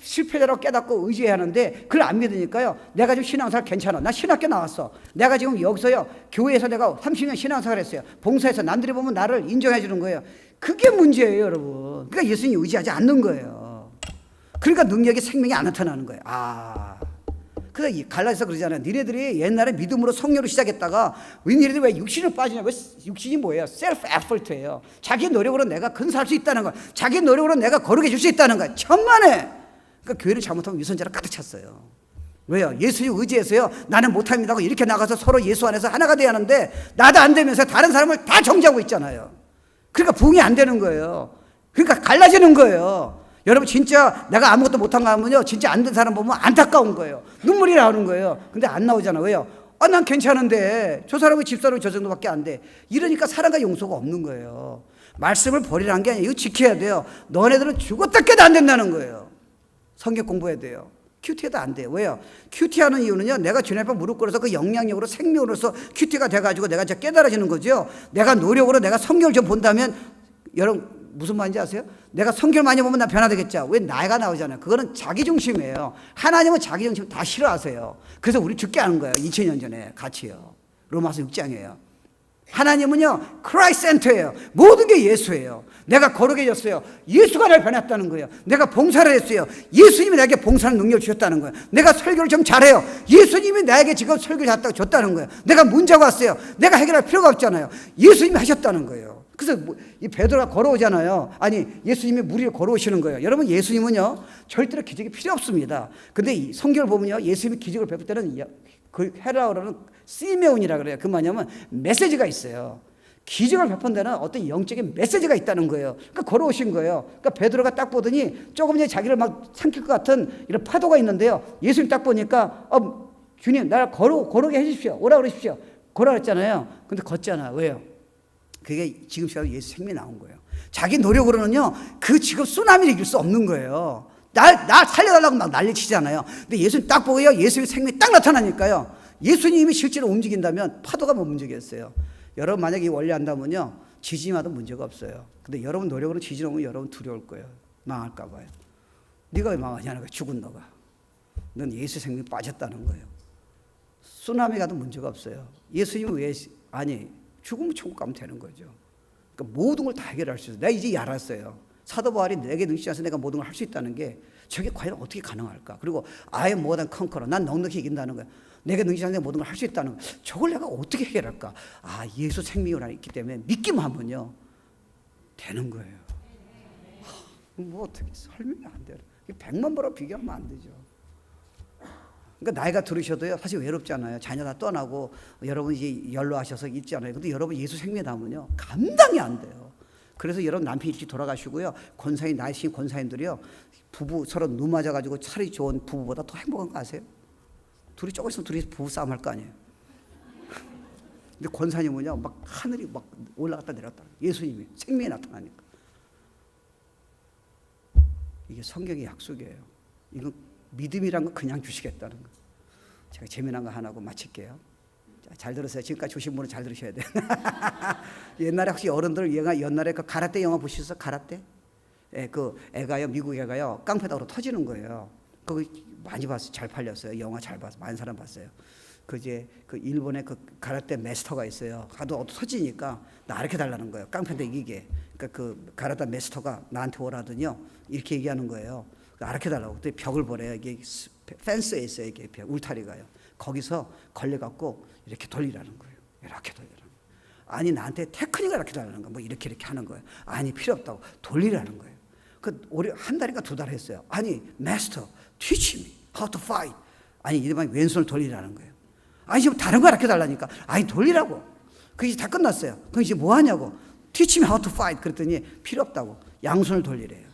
실패자라고 깨닫고 의지해야 하는데 그걸 안 믿으니까요, 내가 지금 신앙생활 괜찮아, 나 신학교 나왔어, 내가 지금 여기서요 교회에서 내가 30년 신앙생활 했어요, 봉사해서 남들이 보면 나를 인정해 주는 거예요. 그게 문제예요, 여러분. 그러니까 예수님 의지하지 않는 거예요. 그러니까 능력이 생명이 안 나타나는 거예요. 그래서 갈라디아서 그러잖아요. 니네들이 옛날에 믿음으로 성령으로 시작했다가 니네들이 왜 육신을 빠지냐? 왜 육신이 뭐예요? 셀프 에포트예요. 자기 노력으로 내가 근사할 수 있다는 거, 자기 노력으로 내가 거룩해 줄 수 있다는 거, 천만에. 그러니까 교회를 잘못하면 유선자로 가득 찼어요. 왜요? 예수님 의지해서요, 나는 못합니다 하고 이렇게 나가서 서로 예수 안에서 하나가 돼야 하는데 나도 안 되면서 다른 사람을 다 정죄하고 있잖아요. 그러니까 부흥이 안 되는 거예요. 그러니까 갈라지는 거예요. 여러분 진짜 내가 아무것도 못한 거 하면요, 진짜 안 된 사람 보면 안타까운 거예요. 눈물이 나오는 거예요. 근데 안 나오잖아. 왜요? 난 괜찮은데 저 사람은 집사람이 저 정도밖에 안 돼. 이러니까 사랑과 용서가 없는 거예요. 말씀을 버리라는 게 아니에요. 이거 지켜야 돼요. 너네들은 죽었다 깨도 안 된다는 거예요. 성경 공부해야 돼요. 큐티해도 안 돼요. 왜요? 큐티하는 이유는요, 내가 주님 앞에 무릎 꿇어서 그 영향력으로 생명으로서 큐티가 돼가지고 내가 진짜 깨달아지는 거죠. 내가 노력으로 내가 성경을 좀 본다면, 여러분 무슨 말인지 아세요? 내가 성경 많이 보면 나 변화되겠죠. 왜 나이가 나오잖아요. 그거는 자기중심이에요. 하나님은 자기중심 다 싫어하세요. 그래서 우리 죽게 하는 거예요. 2000년 전에 같이요. 로마서 6장이에요. 하나님은요, 크라이스트 센터예요. 모든 게 예수예요. 내가 거룩해졌어요. 예수가 날 변했다는 거예요. 내가 봉사를 했어요. 예수님이 나에게 봉사하는 능력을 주셨다는 거예요. 내가 설교를 좀 잘해요. 예수님이 나에게 지금 설교를 줬다는 거예요. 내가 문제가 왔어요. 내가 해결할 필요가 없잖아요. 예수님이 하셨다는 거예요. 그래서 이 베드로가 걸어오잖아요. 아니, 예수님이 물 위에 걸어오시는 거예요. 여러분, 예수님은요, 절대로 기적이 필요 없습니다. 근데 이 성경을 보면요, 예수님이 기적을 베풀 때는 그 헤라어로는 시메온이라 그래요. 그 뭐냐면 메시지가 있어요. 기적을 베푼 데는 어떤 영적인 메시지가 있다는 거예요. 그러니까 걸어오신 거예요. 그러니까 베드로가 딱 보더니 조금 전에 자기를 막 삼킬 것 같은 이런 파도가 있는데요, 예수님 딱 보니까 주님, 나를 걸어오게 해주십시오. 오라 그러십시오. 걸어 그랬잖아요. 근데 걷잖아. 왜요? 그게 지금 시간에 예수 생명이 나온 거예요. 자기 노력으로는요, 그 지금 쓰나미를 이길 수 없는 거예요. 날 살려달라고 막 난리치잖아요. 근데 예수님 딱 보고요, 예수의 생명이 딱 나타나니까요, 예수님이 실제로 움직인다면 파도가 못 움직였어요. 여러분 만약에 이 원리 한다면요, 지진마도 문제가 없어요. 근데 여러분 노력으로 지진 오면 여러분 두려울 거예요. 망할까 봐요. 네가 왜 망하냐는 거야. 죽은 너가. 넌 예수 생명이 빠졌다는 거예요. 쓰나미 가도 문제가 없어요. 예수님은 왜 죽으면 천국 가면 되는 거죠. 그러니까 모든 걸 다 해결할 수 있어요. 내가 이제 알았어요. 사도 바울이 내게 능치셔서 내가 모든 걸 할 수 있다는 게 저게 과연 어떻게 가능할까? 그리고 I am more than conqueror. 난 넉넉히 이긴다는 거야. 내게 능치셔서 내가 모든 걸 할 수 있다는 거야. 저걸 내가 어떻게 해결할까? 예수 생명이 있기 때문에 믿기만 하면요, 되는 거예요. 뭐 어떻게 설명이 안 돼요. 100만 번하고 비교하면 안 되죠. 그러니까 나이가 들으셔도요, 사실 외롭잖아요. 자녀 다 떠나고 여러분 이제 연로하셔서 있잖아요. 근데 여러분 예수 생명에 담으면요, 감당이 안 돼요. 그래서 여러분 남편이 일찍 돌아가시고요, 권사인 나이신 권사님들이요, 부부 서로 눈 맞아가지고 살이 좋은 부부보다 더 행복한 거 아세요? 둘이 조금 있으면 둘이 부부 싸움 할 거 아니에요. 근데 권사님은요, 막 하늘이 막 올라갔다 내렸다. 예수님이 생명이 나타나니까. 이게 성경의 약속이에요. 이건 믿음이란 거 그냥 주시겠다는 거. 제가 재미난 거 하나 하고 마칠게요. 자, 잘 들으세요. 지금까지 주신 분은 잘 들으셔야 돼요. 옛날에 혹시 어른들 옛날에 그 가라떼 영화 보셨어요? 가라떼? 그 애가요, 미국 애가요, 깡패다로 터지는 거예요. 그거 많이 봤어요. 잘 팔렸어요. 영화 잘 봤어요. 많은 사람 봤어요. 그 일본의 그 가라떼 마스터가 있어요. 하도 터지니까 나 가르쳐 달라는 거예요. 깡패한테 이기게. 그러니까 그 가라떼 마스터가 나한테 오라더니요, 이렇게 얘기하는 거예요. 가르쳐 달라고. 그때 벽을 보래요. 이게 펜스에 있어요. 이게 벽, 울타리가요. 거기서 걸려갖고 이렇게 돌리라는 거예요. 이렇게 돌리라는 거예요. 아니, 나한테 테크닉을 이렇게 달라는 거예요. 뭐 이렇게 하는 거예요. 아니, 필요 없다고. 돌리라는 거예요. 한 달인가 2달 했어요. 아니, 마스터, teach me. how to fight. 아니 이름은 왼손을 돌리라는 거예요. 아니 지금 다른 거 가르쳐달라니까. 아니 돌리라고. 그게 다 끝났어요. 그럼 이제 뭐 하냐고. Teach me how to fight. 그랬더니 필요 없다고. 양손을 돌리래요.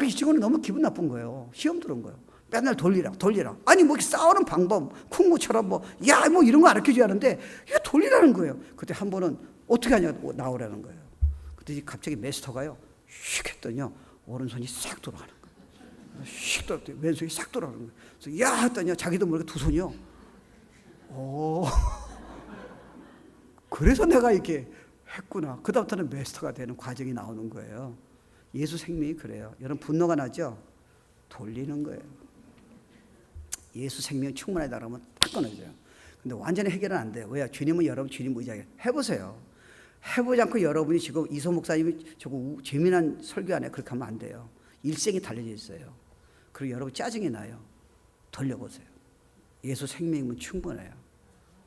이 친구는 너무 기분 나쁜 거예요. 시험 들은 거예요. 맨날 돌리라. 아니 뭐 싸우는 방법, 쿵구처럼 뭐 이런 거 가르쳐줘야 하는데 이거 돌리라는 거예요. 그때 한 번은 어떻게 하냐고 나오라는 거예요. 그때 갑자기 마스터가요, 휙 했더니요, 오른손이 싹 돌아가는 거예요. 휙 돌았더니 왼손이 싹 돌아가는 거예요. 그래서 야 했더니요, 자기도 모르게 두 손이요. 오, 그래서 내가 이렇게 했구나. 그다음부터는 마스터가 되는 과정이 나오는 거예요. 예수 생명이 그래요. 여러분 분노가 나죠? 돌리는 거예요. 예수 생명 충만하다 그러면 딱 끊어져요. 근데 완전히 해결은 안 돼요. 왜요? 주님은 여러분 주님 의지하게 해보세요. 해보지 않고 여러분이 지금 이소 목사님이 저거 재미난 설교 안에 그렇게 하면 안 돼요. 일생이 달려져 있어요. 그리고 여러분 짜증이 나요. 돌려보세요. 예수 생명이면 충분해요.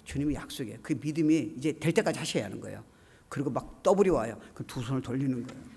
주님의 약속이에요. 그 믿음이 이제 될 때까지 하셔야 하는 거예요. 그리고 막 더블이 와요. 그럼 두 손을 돌리는 거예요.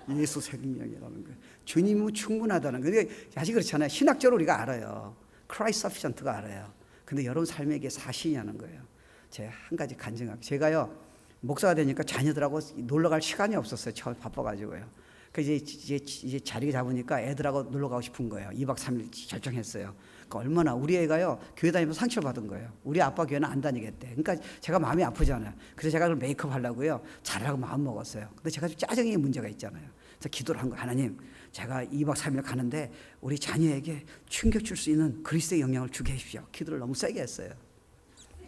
예수 생명이라는 거예요. 주님은 충분하다는 거예요. 아직 그렇잖아요. 신학적으로 우리가 알아요. Christ sufficient가 알아요. 근데 여러분 삶에게 사실이냐는 거예요. 제가 한 가지 간증하게. 제가요, 목사가 되니까 자녀들하고 놀러 갈 시간이 없었어요. 처음 바빠가지고요. 그래서 이제 자리 잡으니까 애들하고 놀러 가고 싶은 거예요. 2박 3일 결정했어요. 그러니까 얼마나 우리 애가요, 교회 다니면서 상처를 받은 거예요. 우리 아빠 교회는 안 다니겠대. 그러니까 제가 마음이 아프잖아요. 그래서 제가 그걸 메이크업 하려고요, 잘하고 마음 먹었어요. 근데 제가 좀 짜증이 문제가 있잖아요. 그래서 기도를 한 거예요. 하나님, 제가 2박 3일 가는데 우리 자녀에게 충격 줄 수 있는 그리스도의 영향을 주게 해주십시오. 기도를 너무 세게 했어요.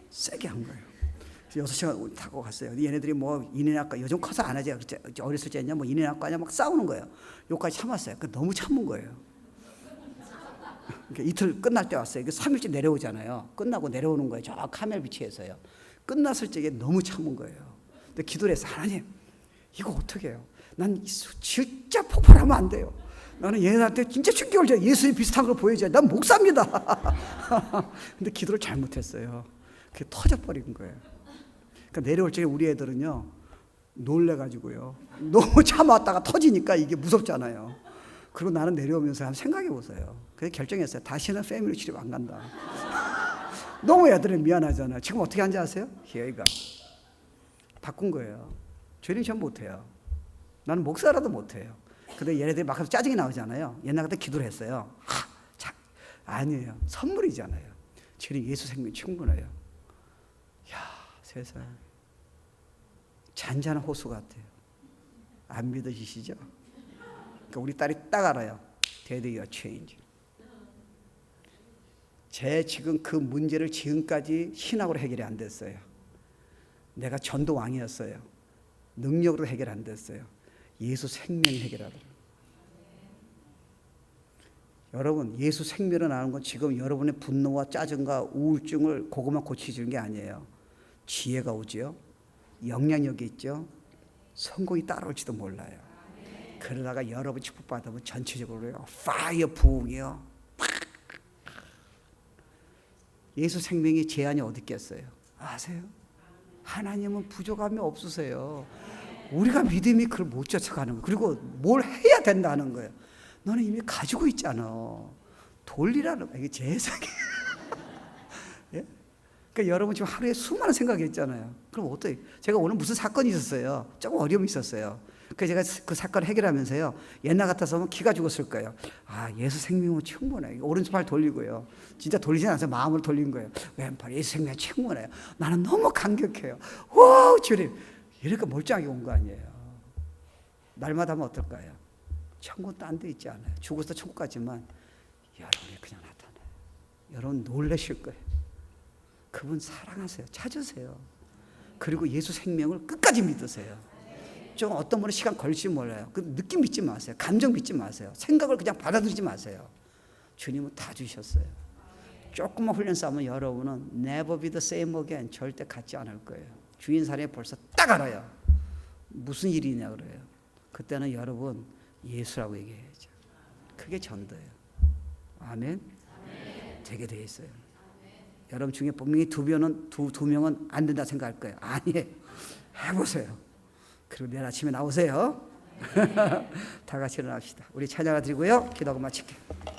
세게 한 거예요. 6시간 타고 갔어요. 얘네들이 뭐 인해학과, 요즘 커서 안 하지. 어렸을 때냐 뭐 인해학과냐 막 싸우는 거예요. 요까지 참았어요. 너무 참은 거예요. 그러니까 이틀 끝날 때 왔어요. 3일째 내려오잖아요. 끝나고 내려오는 거예요. 저 카멜 비치에서요. 끝났을 적에 너무 참은 거예요. 근데 기도를 했어요. 하나님, 이거 어떻게 해요? 난 진짜 폭발하면 안 돼요. 나는 얘네한테 진짜 충격을 줘요. 예수님 비슷한 걸 보여줘야 난 목사입니다. 근데 기도를 잘못했어요. 그게 터져버린 거예요. 그러니까 내려올 적에 우리 애들은요, 놀래가지고요, 너무 참았다가 터지니까 이게 무섭잖아요. 그리고 나는 내려오면서 한번 생각해 보세요. 그래서 결정했어요. 다시는 패밀리 치료 안 간다. 너무 애들이 미안하잖아요. 지금 어떻게 하는지 아세요? 얘가 바꾼 거예요. 주님 전 못해요. 나는 목사라도 못해요. 근데 얘네들이 막 짜증이 나오잖아요. 옛날 같은 기도를 했어요. 아니에요. 선물이잖아요. 주님 예수 생명 충분해요. 야, 세상 잔잔한 호수 같아요. 안 믿어지시죠? 그러니까 우리 딸이 딱 알아요. Daddy, you're change. 제 지금 그 문제를 지금까지 신학으로 해결이 안 됐어요. 내가 전도 왕이었어요. 능력으로 해결 안 됐어요. 예수 생명 해결하더라고요. 여러분, 예수 생명을 아는 건 지금 여러분의 분노와 짜증과 우울증을 그것만 고치주는 게 아니에요. 지혜가 오죠. 영향력이 있죠. 성공이 따라올지도 몰라요. 그러다가 여러분 축복받으면 전체적으로요, 파이어 부흥이요. 예수 생명이 제한이 어디 있겠어요? 아세요? 하나님은 부족함이 없으세요. 우리가 믿음이 그걸 못 쫓아가는 거예요. 그리고 뭘 해야 된다는 거예요. 너는 이미 가지고 있잖아. 돌리라는 거예요. 이게 재생이. 예? 그러니까 여러분 지금 하루에 수많은 생각이 있잖아요. 그럼 어떻게? 제가 오늘 무슨 사건이 있었어요. 조금 어려움이 있었어요. 그래서 제가 그 사건을 해결하면서요, 옛날 같아서는 기가 죽었을 거예요. 아, 예수 생명은 충분해. 오른팔 돌리고요. 진짜 돌리진 않아서 마음을 돌린 거예요. 왼팔 예수 생명 충분해요. 나는 너무 감격해요. 와, 주님. 이렇게 멀쩡하게 온 거 아니에요. 날마다 하면 어떨까요? 천국은 딴 데 있지 않아요. 죽어서 천국 가지만 여러분이 그냥 나타나요. 여러분 놀라실 거예요. 그분 사랑하세요. 찾으세요. 그리고 예수 생명을 끝까지 믿으세요. 좀 어떤 분은 시간 걸릴지 몰라요. 그 느낌 믿지 마세요. 감정 믿지 마세요. 생각을 그냥 받아들이지 마세요. 주님은 다 주셨어요. 조금만 훈련 쌓으면 여러분은 never be the same again. 절대 같지 않을 거예요. 주인 사람이 벌써 딱 알아요. 무슨 일이냐 그래요. 그때는 여러분 예수라고 얘기해야죠. 그게 전도예요. 아멘. 되게 돼 있어요. 여러분 중에 분명히 두 명은 안 된다 생각할 거예요. 아니에요. 해보세요. 그리고 내일 아침에 나오세요. 다 같이 일어납시다. 우리 찬양을 드리고요. 기도하고 마칠게요.